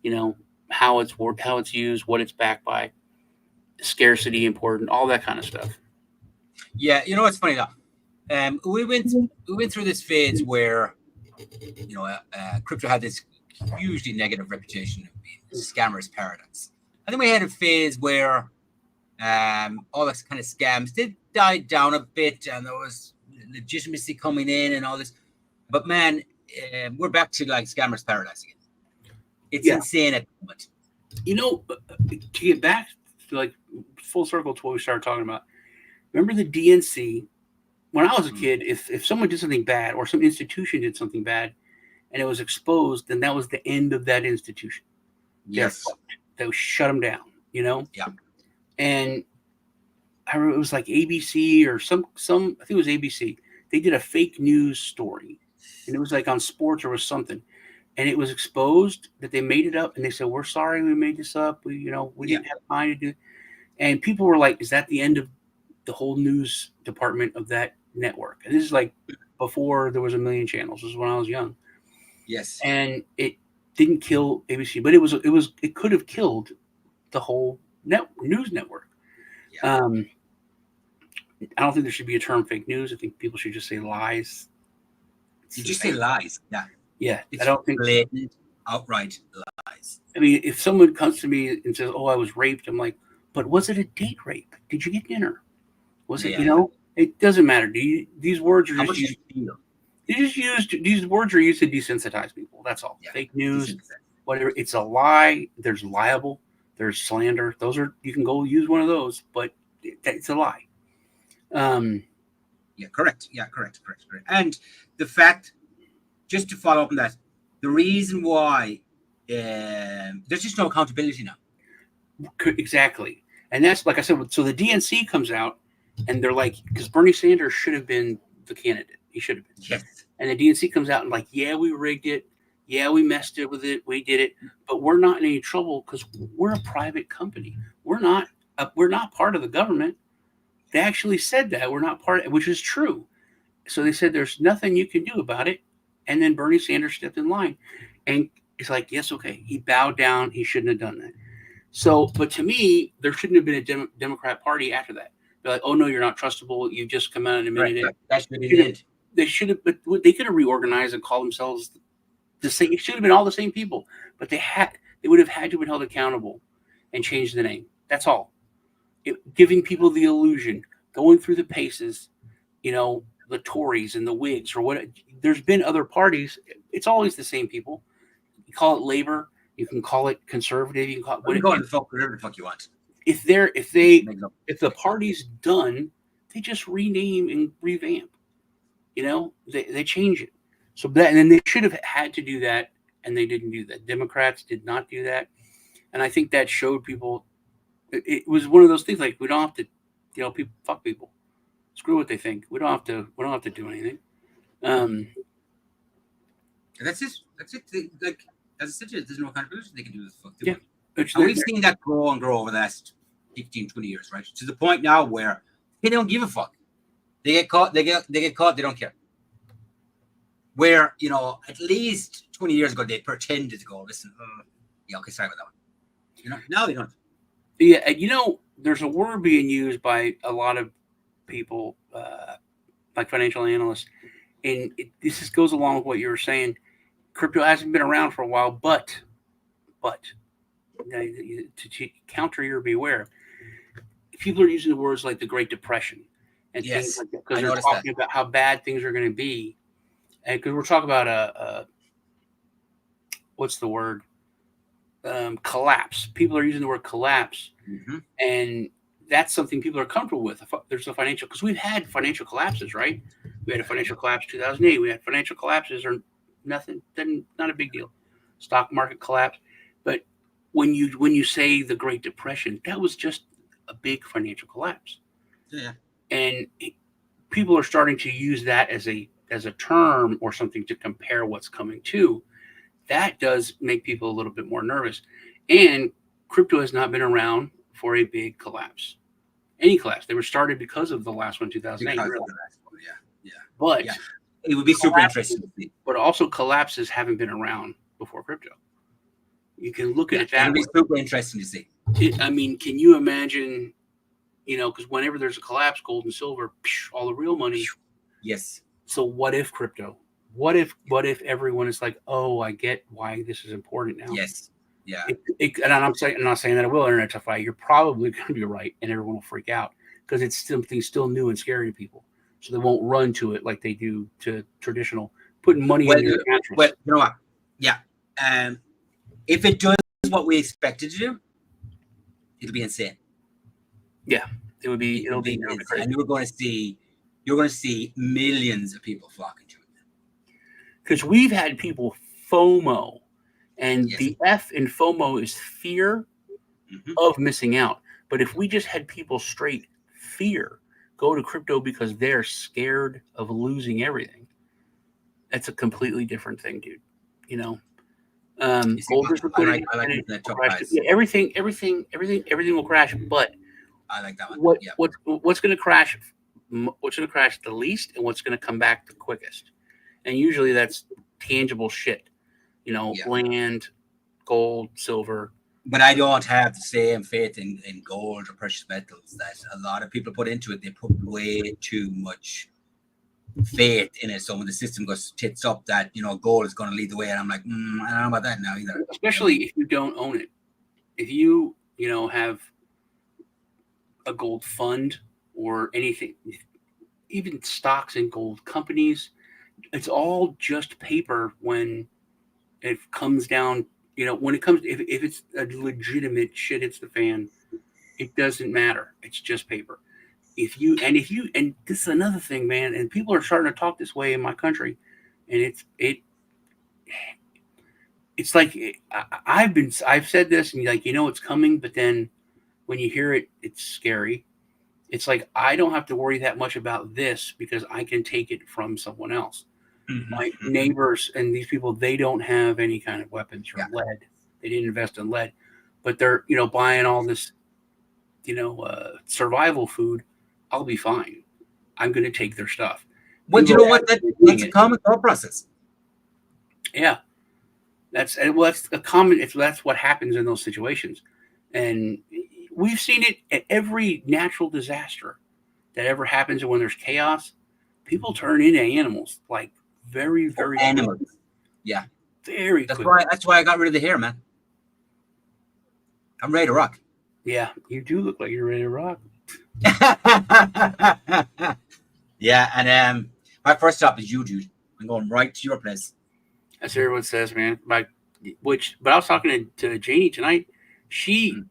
you know, how it's used, what it's backed by, scarcity important, all that kind of stuff. Yeah, you know what's funny though? We went through this phase where crypto had this hugely negative reputation of being a scammer's paradise. And then we had a phase where all this kind of scams did die down a bit, and there was legitimacy coming in and all this. But man, we're back to like scammer's paradise again. It's Yeah. insane at the moment. To get back to like full circle to what we started talking about. Remember the DNC? When I was a kid, if someone did something bad or some institution did something bad and it was exposed, then that was the end of that institution. Yes. They would shut them down, Yeah. And I remember it was like ABC or some I think it was ABC. They did a fake news story, and it was like on sports or was something, and it was exposed that they made it up, and they said, "We're sorry, we made this up. We didn't have time to do it." And people were like, "Is that the end of the whole news department of that network?" And this is like before there was a million channels. This is when I was young. Yes. And it didn't kill ABC, but it could have killed the whole news network. Yeah. I don't think there should be a term fake news. I think people should just say lies. Did you say lies? Yeah. Yeah, It's I don't think blatant, outright lies. I mean, if someone comes to me and says, "Oh, I was raped," I'm like, "But was it a date rape? Did you get dinner? Was it? Yeah. It doesn't matter. These words are How just much used. do you feel? These words are used to desensitize people. That's all. Yeah. Fake news, Decent. whatever. It's a lie. There's liable. There's slander. Those are you can go use one of those, but it's a lie. Yeah, correct. Yeah, correct. And the fact, just to follow up on that, the reason why there's just no accountability now. Exactly. And that's like I said. So the DNC comes out, and they're like, because Bernie Sanders should have been the candidate. He should have been. Yes. And the DNC comes out and like, yeah, we rigged it. Yeah, we messed it with it. We did it, but we're not in any trouble because we're a private company. We're not part of the government. They actually said that we're not part, which is true. So they said there's nothing you can do about it. And then Bernie Sanders stepped in line, and it's like, yes, okay, he bowed down. He shouldn't have done that. So, but to me, there shouldn't have been a Democrat Party after that. They're like, oh no, you're not trustable. You just come out and admitted it. That should be it. They should have, but they could have reorganized and called themselves the same. It should have been all the same people, but they would have had to have been held accountable and changed the name. That's all. Giving people the illusion, going through the paces, the Tories and the Whigs or what. There's been other parties. It's always the same people. You call it Labor. You can call it conservative. You can call it whatever the fuck you want. If the party's done, they just rename and revamp. They change it. So and then they should have had to do that, and they didn't do that. Democrats did not do that, and I think that showed people. It was one of those things like we don't have to, people fuck people, screw what they think. We don't have to do anything. That's it. Like as I said, there's no accountability. They can do this fuck. Yeah, and we've seen that grow and grow over the last 15, 20 years, right? To the point now where they don't give a fuck. They get caught. They get caught. They don't care. Where at least 20 years ago they pretended to go, listen. Yeah, okay, sorry about that one. Now they don't. Yeah, there's a word being used by a lot of people, like financial analysts, and this just goes along with what you were saying. Crypto hasn't been around for a while, but to counter your beware, people are using the words like the Great Depression and things like that because they're talking about how bad things are going to be, and because we're talking about what's the word? Collapse. People are using the word collapse, and that's something people are comfortable with. There's a financial because we've had financial collapses, right? We had a financial collapse 2008. We had financial collapses or nothing, then not a big deal. Stock market collapse. But when you say the Great Depression, that was just a big financial collapse. Yeah. And people are starting to use that as a term or something to compare what's coming to. That does make people a little bit more nervous. And crypto has not been around for a big collapse. Any collapse. They were started because of the last one, 2008. Really. Yeah. But Yeah. It would be super interesting to see. But also collapses haven't been around before crypto. You can look at it that It'll be way. super interesting to see. I mean, can you imagine, because whenever there's a collapse, gold and silver, all the real money. Yes. So what if crypto? What if everyone is like, oh, I get why this is important now. Yes. Yeah. And I'm not saying that it will internetify. You're probably going to be right, and everyone will freak out because it's something still new and scary to people. So they won't run to it like they do to traditional putting money in their mattress. Well, you know what? Yeah. If it does what we expect it to do, it'll be insane. Yeah, it'll be crazy. And you're going to see millions of people flocking to it. Because we've had people FOMO, and Yes. the F in FOMO is fear of missing out. But if we just had people straight fear go to crypto because they're scared of losing everything, that's a completely different thing, dude. Gold is liquidity. I like everything will crash. But I like that one. What's going to crash? What's going to crash the least, and what's going to come back the quickest? And usually that's tangible shit. Land, gold, silver. But I don't have the same faith in gold or precious metals that a lot of people put into it. They put way too much faith in it. So when the system goes tits up, that gold is going to lead the way, and I'm like, I don't know about that now either. Especially if you don't own it. If you have a gold fund or anything, even stocks in gold companies, it's all just paper when it comes down. When it comes, if it's a legitimate shit hits the fan, it doesn't matter. It's just paper. And this is another thing, man, and people are starting to talk this way in my country, and it's like I've said this, and it's coming, but then when you hear it, it's scary. It's like I don't have to worry that much about this because I can take it from someone else. My neighbors and these people, they don't have any kind of weapons or lead. They didn't invest in lead, but they're buying all this survival food. I'll be fine. I'm going to take their stuff. Well, you know what? That's a common thought process. Yeah, that's a common. That's what happens in those situations, and we've seen it at every natural disaster that ever happens, and when there's chaos, people turn into animals, like very, very animals. Quickly. Yeah, very. That's why I got rid of the hair, man. I'm ready to rock. Yeah, you do look like you're ready to rock. Yeah, and my first stop is you, dude. I'm going right to your place. That's what everyone says, man. But I was talking to Janie tonight. She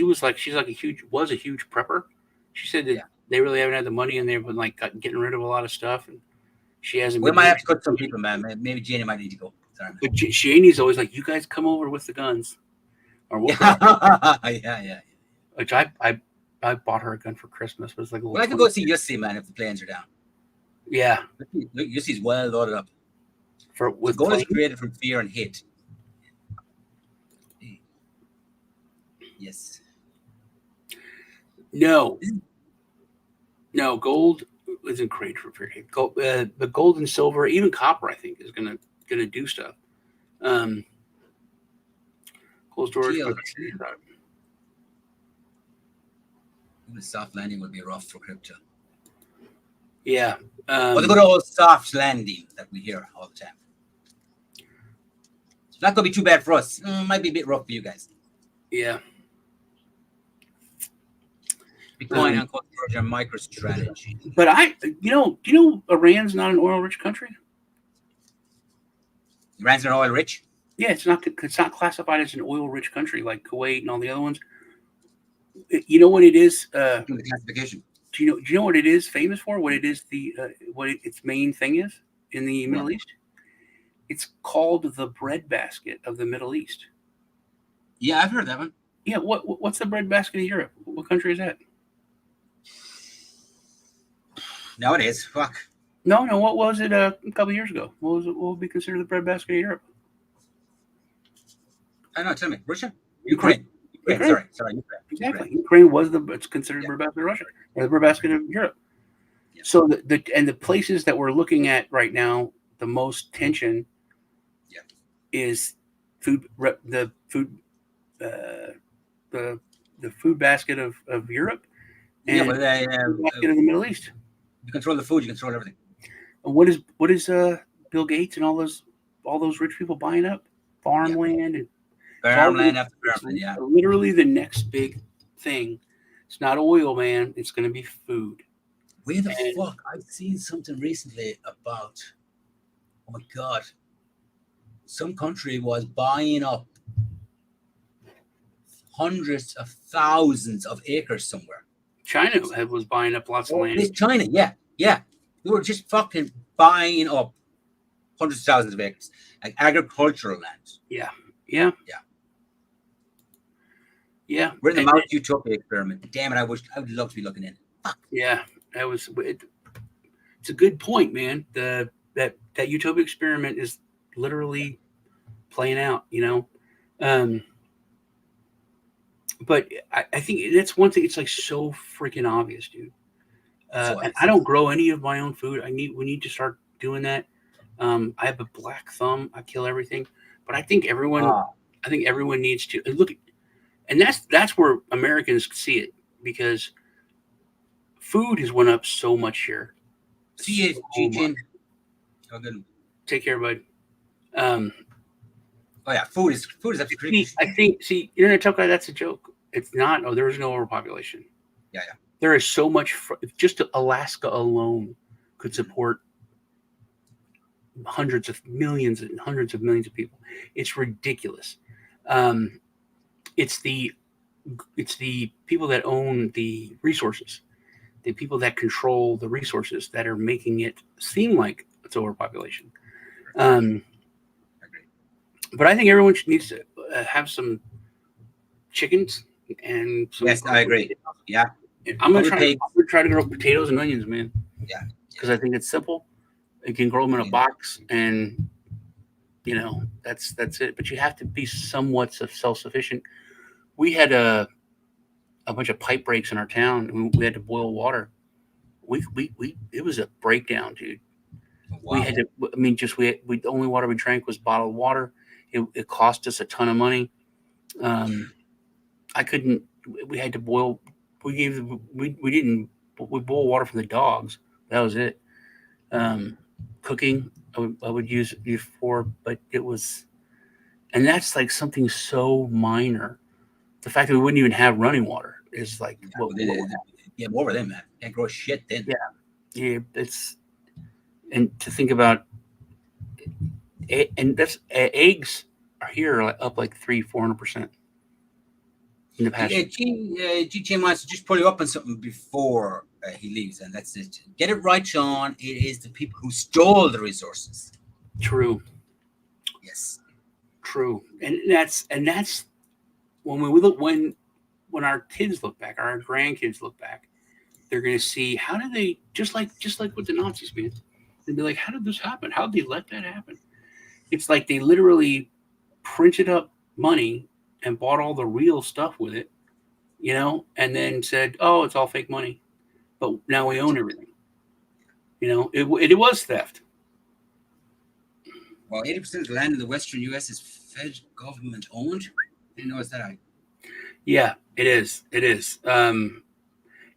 was like, she's like a huge prepper. She said that they really haven't had the money, and they've been like getting rid of a lot of stuff, and she hasn't. We might have to cut some people, man. Maybe Janie might need to go. Sorry, but Janie's always like, you guys come over with the guns, or what? Yeah. Which I bought her a gun for Christmas. But it's like, I could go see Yussi, man, if the planes are down. Yeah, Yussi's well loaded up. With gold is created from fear and hate. Yes. No, gold isn't created for fear and hate. Gold, but gold and silver, even copper, I think, is gonna do stuff. Cold storage. The soft landing would be rough for crypto. Yeah. Or the good old soft landing that we hear all the time. It's not going to be too bad for us. Might be a bit rough for you guys. Yeah. Bitcoin and cold storage and MicroStrategy. But Iran's not an oil-rich country. Iran's not oil-rich? Yeah, it's not classified as an oil-rich country like Kuwait and all the other ones. You know what it is? The classification. Do you know what it is famous for? What it is its main thing is in the Middle East? It's called the breadbasket of the Middle East. Yeah, I've heard that one. Yeah, what's the breadbasket of Europe? What country is that? Nowadays, fuck. No. What was it a couple of years ago? What would be considered the breadbasket of Europe? I don't know. Tell me, Russia, Ukraine. Ukraine. Sorry, Ukraine. Exactly. Ukraine was it's considered the breadbasket of Russia or the breadbasket of Europe. Yeah. So the places that we're looking at right now, the most tension is the food basket of Europe and the basket of the Middle East. You control the food, you control everything. And what is Bill Gates and all those rich people buying up? Farmland and farmland after farmland, yeah. Literally the next big thing. It's not oil, man. It's going to be food. Where the fuck? I've seen something recently about, oh my God, some country was buying up hundreds of thousands of acres somewhere. China was buying up lots of land. It's China, yeah. They were just fucking buying up hundreds of thousands of acres, like agricultural land. Yeah. We're in the Mount Utopia experiment. Damn it, I would love to be looking in. Fuck. Yeah, it's a good point, man. That Utopia experiment is literally playing out, but I think that's one thing. It's like so freaking obvious, dude. And I don't grow any of my own food. We need to start doing that. I have a black thumb. I kill everything, but I think everyone needs to look at, and that's where Americans see it, because food has went up so much here. See it, G-Chin. Oh, good. Take care, bud. Oh yeah, food is actually. I think. See, Internet Tough Guy. That's a joke. It's not. Oh, there is no overpopulation. Yeah. There is so much. Just Alaska alone could support hundreds of millions and hundreds of millions of people. It's ridiculous. It's the people that own the resources, the people that control the resources, that are making it seem like it's overpopulation. But I think everyone needs to have some chickens and some. Yes, I agree. Yeah. I'm gonna try to grow potatoes and onions, man. Yeah. Because I think it's simple. You can grow them in a box, and that's it. But you have to be somewhat self-sufficient. We had a bunch of pipe breaks in our town. We had to boil water. It was a breakdown, dude. Wow. We had to. I mean, the only water we drank was bottled water. It cost us a ton of money. I couldn't. We had to boil. We boil water for the dogs. That was it. Cooking, I would use it for, but it was, and that's like something so minor. The fact that we wouldn't even have running water is like, more of them, man. Can't grow shit then. Yeah. It's, and to think about, and that's eggs are here up like 300-400% in the past. G-Chain wants to just pull you up on something before he leaves, and that's it. Get it right, Sean. It is the people who stole the resources. True. Yes. True. And that's when we look, when our kids look back, our grandkids look back, they're going to see, how did they, just like with the Nazis, man, they'd be like, how did this happen? How did they let that happen? It's like they literally printed up money and bought all the real stuff with it, and then said, oh, it's all fake money. But now we own everything. It was theft. Well, 80% of the land in the western U.S. is fed government owned. Didn't know it's that. Yeah, it is. It is. And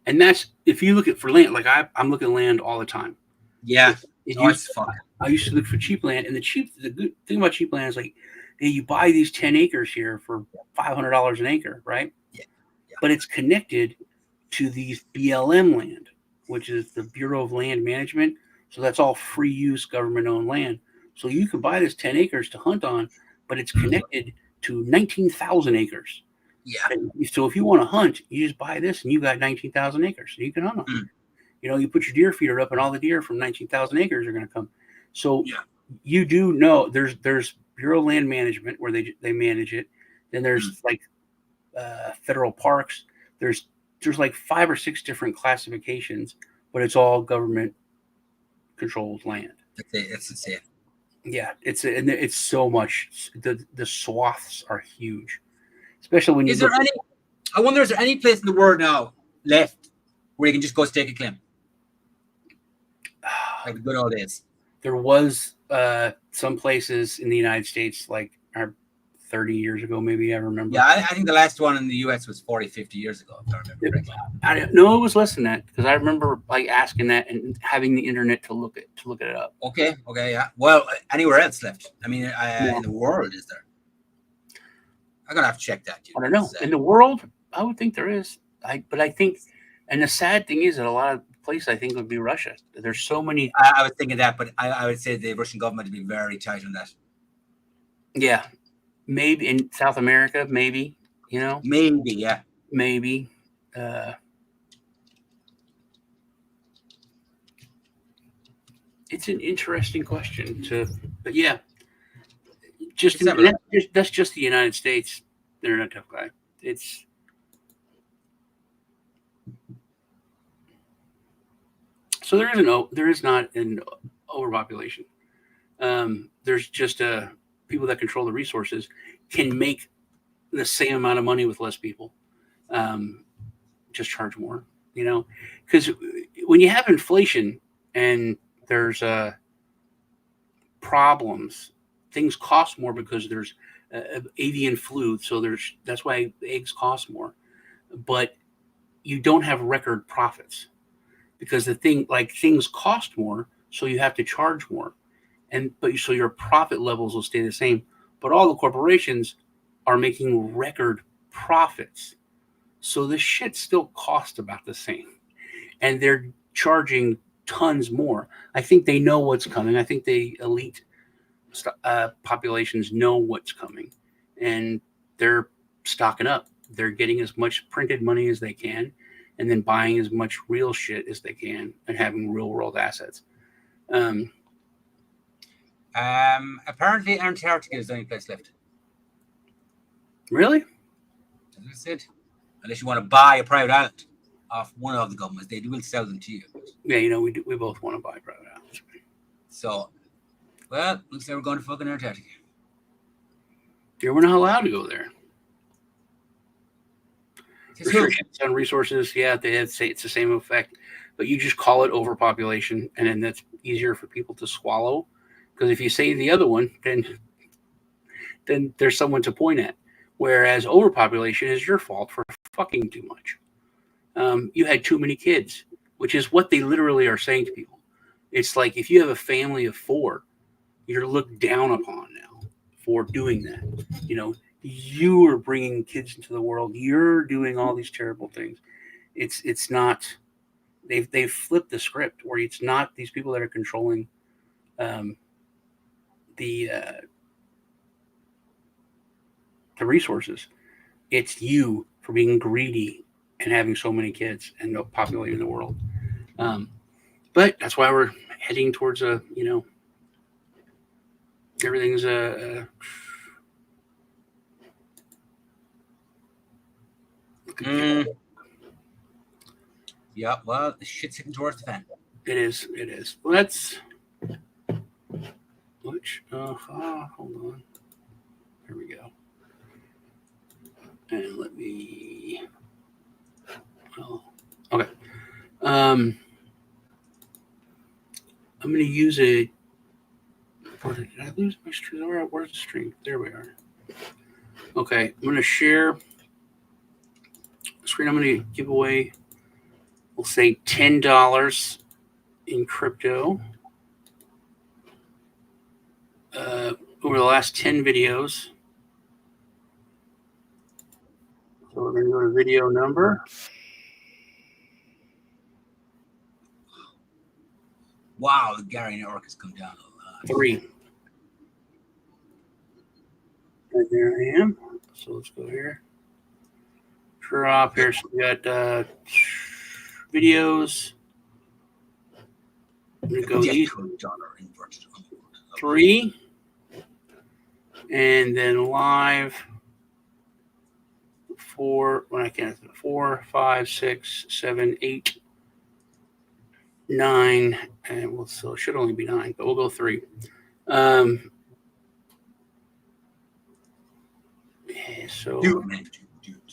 that's, if you look at for land, like I'm looking at land all the time. Yeah. I used to look for cheap land, and the good thing about cheap land is like, you buy these 10 acres here for $500 an acre, right? Yeah. But it's connected to these BLM land, which is the Bureau of Land Management. So that's all free use government owned land. So you can buy this 10 acres to hunt on, but it's connected to 19,000 acres. Yeah. So if you want to hunt, you just buy this, and you got 19,000 acres, so you can hunt on. Mm. You put your deer feeder up, and all the deer from 19,000 acres are going to come. So Yeah. you do know there's Bureau of Land Management where they manage it. Then there's like federal parks. There's like 5 or 6 different classifications, but it's all government controlled land. That's insane. Yeah, it's so much. The swaths are huge, especially when you Is there any? I wonder, is there any place in the world now left where you can just go stake a claim, like the good old days? There was some places in the United States, like 30 years ago, maybe. I remember. Yeah, I think the last one in the US was 40, 50 years ago, if I remember correctly. No, it was less than that, because I remember like asking that and having the internet to look it up. Okay, yeah. Well, anywhere else left? I mean, No. in the world, is there? I'm gonna have to check that. I don't know. In the world, I would think there is. But I think, and the sad thing is that a lot of places I think would be Russia. There's so many. I was thinking that, but I would say the Russian government would be very tight on that. Yeah, maybe in South America, maybe. Maybe, yeah. Maybe. It's an interesting question but yeah, that's just the United States. They're not tough guy. So there is not an overpopulation. There's just people that control the resources can make the same amount of money with less people. Just charge more, because when you have inflation and there's problems, things cost more because there's avian flu. So that's why eggs cost more, but you don't have record profits because things cost more. So you have to charge more. So your profit levels will stay the same, but all the corporations are making record profits. So this shit still costs about the same, and they're charging tons more. I think they know what's coming. I think the elite populations know what's coming, and they're stocking up. They're getting as much printed money as they can, and then buying as much real shit as they can, and having real world assets. Apparently, Antarctica is the only place left. Really? That's it. Unless you want to buy a private island off one of the governments, they will sell them to you. Yeah, we both want to buy private islands. So, well, looks like we're going to fucking Antarctica. Yeah, we're not allowed to go there. Restrictions on resources, yeah, it's the same effect, but you just call it overpopulation, and then that's easier for people to swallow. Because if you say the other one, then there's someone to point at. Whereas overpopulation is your fault for fucking too much. You had too many kids, which is what they literally are saying to people. It's like if you have a family of 4, you're looked down upon now for doing that. You are bringing kids into the world. You're doing all these terrible things. It's not. They've flipped the script where it's not these people that are controlling the resources. It's you for being greedy and having so many kids and populating the world. But that's why we're heading towards everything's Yeah, well, the shit's hitting towards the fan. It is. Well, that's hold on. Here we go. And let me. Okay. I'm going to use a. Did I lose my stream? Where's the stream? There we are. Okay, I'm going to share the screen. I'm going to give away, we'll say $10 in crypto over the last 10 videos. So we're going to go to video number. Wow, the Gary network has come down a lot. 3. And there I am. So let's go here. Drop here. So we got videos. I'm gonna go these dollar inverted on the world. 3, and then live 4. When I can't 4, 5, 6, 7, 8, 9, and well, so it should only be 9, but we'll go 3. So Do it, man.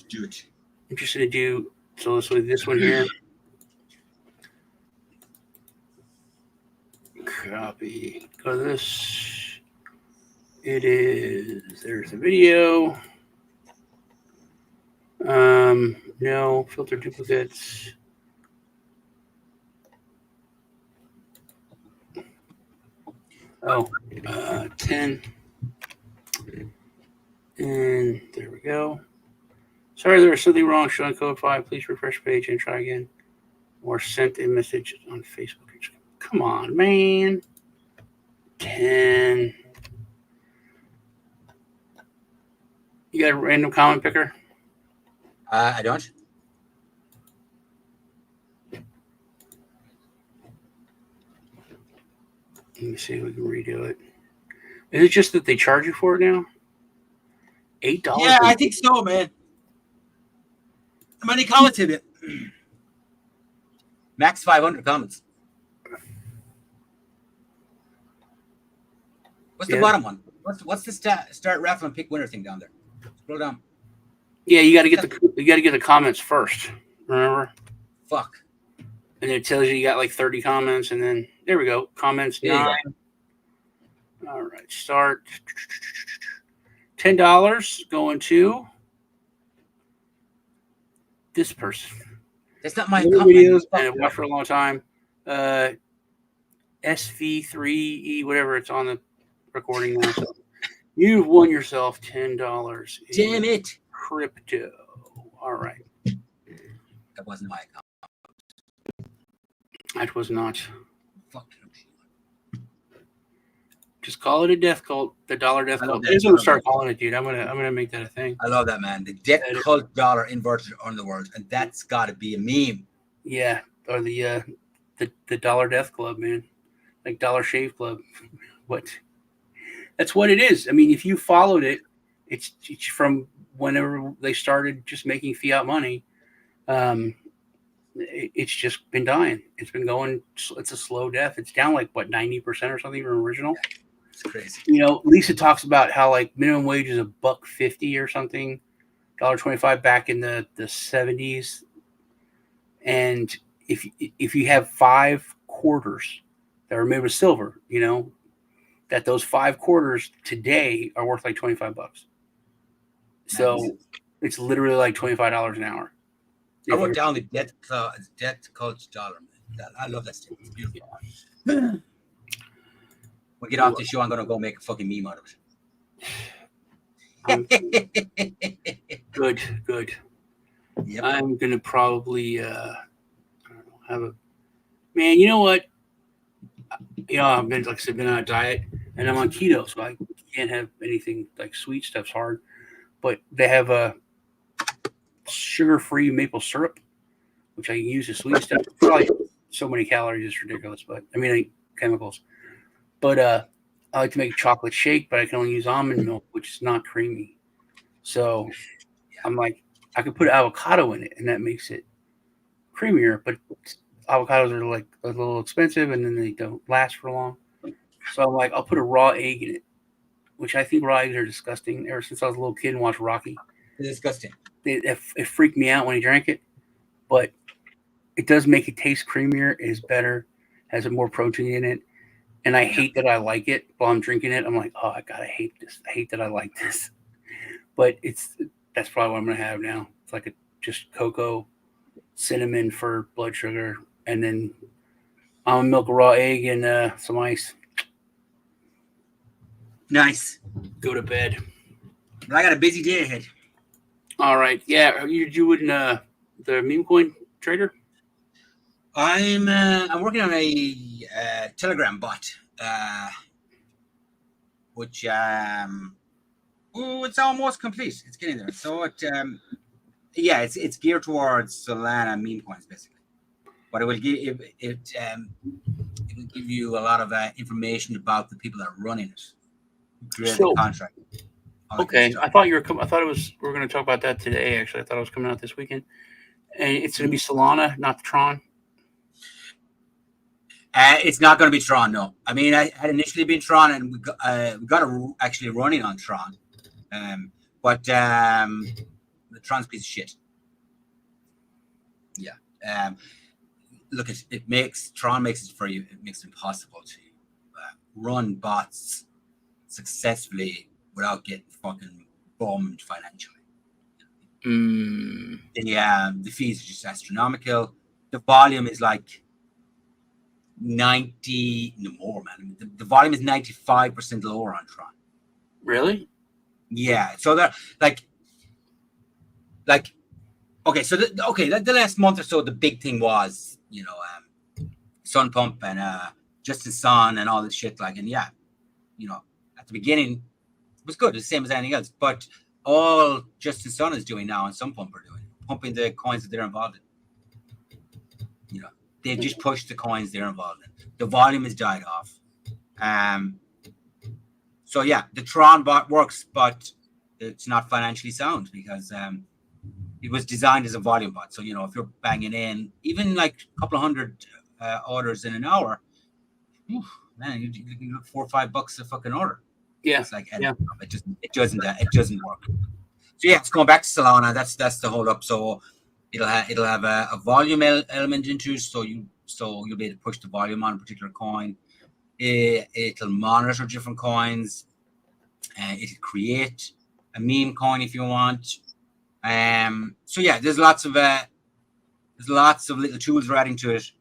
Do it. I'm just gonna do so. This one here. Copy. Go to this. It is. There's the video. No filter duplicates. Oh, 10. And there we go. Sorry, there was something wrong. Showing code 5. Please refresh page and try again. Or sent a message on Facebook. Come on, man. 10. You got a random comment picker? I don't. Let me see if we can redo it. Is it just that they charge you for it now? $8? Yeah, I think so, man. How many comments have you? Max 500 comments. What's the bottom one? What's the start raffle and pick winner thing down there? Scroll down. Yeah, you got to get the comments first. Remember? Fuck. And it tells you got like 30 comments, and then there we go. Comments 9. All right, start. $10 going to this person. That's not my videos and I've watched for a long time. SV3E, whatever, it's on the recording now. So you've won yourself $10. Damn it. Crypto. All right. That wasn't my account. That was not. Fuck. Just call it a death cult, the dollar death cult. I'm gonna start calling it, dude. I'm gonna make that a thing. I love that, man. The death cult dollar inverted on the world, and that's got to be a meme. Yeah, or the dollar death club, man, like Dollar Shave Club. What? That's what it is. I mean, if you followed it, it's from whenever they started just making fiat money. It's just been dying. It's been going. It's a slow death. It's down like what 90% or something from original. It's crazy. You know, Lisa talks about how like minimum wage is $1.50 or something, $1.25 back in the 70s. And if you have 5 quarters that are made of silver, you know, that those 5 quarters today are worth like $25. So it's literally like $25 an hour. I wrote down the death cult dollar, man. I love that statement. It's beautiful. We'll get off the show. I'm gonna go make a fucking meme out of it. Good. Yep. I'm gonna probably have a man. You know what? You know, I've been like I said, been on a diet, and I'm on keto, so I can't have anything like sweet stuff's hard. But they have a sugar-free maple syrup, which I can use as sweet stuff. Probably so many calories, it's ridiculous. But I mean, chemicals. But I like to make a chocolate shake, but I can only use almond milk, which is not creamy. So I'm like, I could put avocado in it, and that makes it creamier. But avocados are like a little expensive, and then they don't last for long. So I'm like, I'll put a raw egg in it, which I think raw eggs are disgusting. Ever since I was a little kid and watched Rocky, It's disgusting. it freaked me out when he drank it. But it does make it taste creamier. It is better, has more protein in it. And I hate that I like it while I'm drinking it. I'm like, oh, I hate this. I hate that I like this. But that's probably what I'm going to have now. It's like just cocoa, cinnamon for blood sugar, and then almond milk, a raw egg, and some ice. Nice. Go to bed. But I got a busy day ahead. All right. Yeah. You in the meme coin trader? I'm working on a Telegram bot, which it's almost complete. It's getting there. So Yeah, it's geared towards Solana meme coins basically, but it will give it will give you a lot of information about the people that are running it, who created the So contract, all that kind of okay, stuff. I thought you were. I thought it was. We were going to talk about that today. Actually, I thought it was coming out this weekend, and it's going to be Solana, not Tron. It's not going to be Tron, no. I mean, I had initially been Tron, and we got it actually running on Tron, but the Tron's a piece of shit. Yeah. Look, Tron makes it for you. It makes it impossible to run bots successfully without getting fucking bombed financially. The fees are just astronomical. The volume is like 90, no more, man. The volume is 95% lower on Tron. Really? Yeah. So they're like, okay. So the last month or so, the big thing was, Sun Pump and Justin Sun and all this shit. Like, and yeah, at the beginning, it was good. It's the same as anything else. But all Justin Sun is doing now and Sun Pump are doing, pumping the coins that they're involved in. They've just pushed the coins they're involved in. The volume has died off. So yeah, the Tron bot works, but it's not financially sound because it was designed as a volume bot. So if you're banging in even like a couple of hundred orders in an hour, man, you can look $4 or $5 a fucking order. Yeah. It's like it doesn't work. So yeah, it's going back to Solana. That's the hold up. So it'll have a volume element into it. So you'll be able to push the volume on a particular coin. It'll monitor different coins. It'll create a meme coin if you want. So yeah, there's lots of little tools we're adding to it.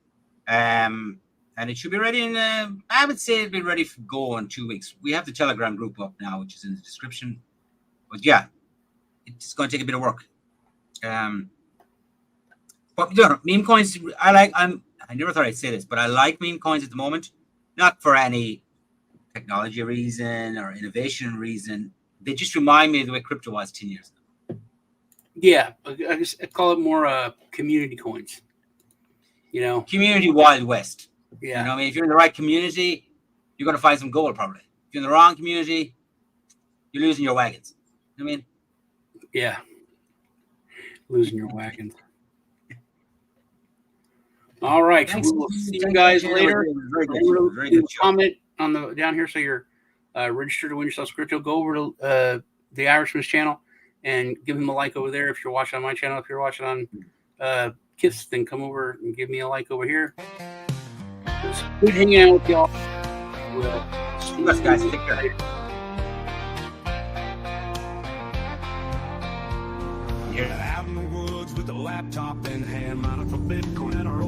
And it should be ready in, I would say it'll be ready for go in 2 weeks. We have the Telegram group up now, which is in the description. But yeah, it's going to take a bit of work. But meme coins, I never thought I'd say this, but I like meme coins at the moment. Not for any technology reason or innovation reason. They just remind me of the way crypto was 10 years ago. Yeah, I call it more community coins. Community Wild West. Yeah. I mean, if you're in the right community, you're going to find some gold probably. If you're in the wrong community, you're losing your wagons. I mean, yeah, losing your wagons. All right, so we'll see you guys later. Very good. Comment on down here so you're registered to win yourself crypto. Go over to the Irishman's channel and give him a like over there. If you're watching on my channel, if you're watching on Kiss, then come over and give me a like over here. It's good hanging out with y'all. We'll see you guys. Take care. Later. Out in the woods with a laptop in hand, mining for Bitcoin or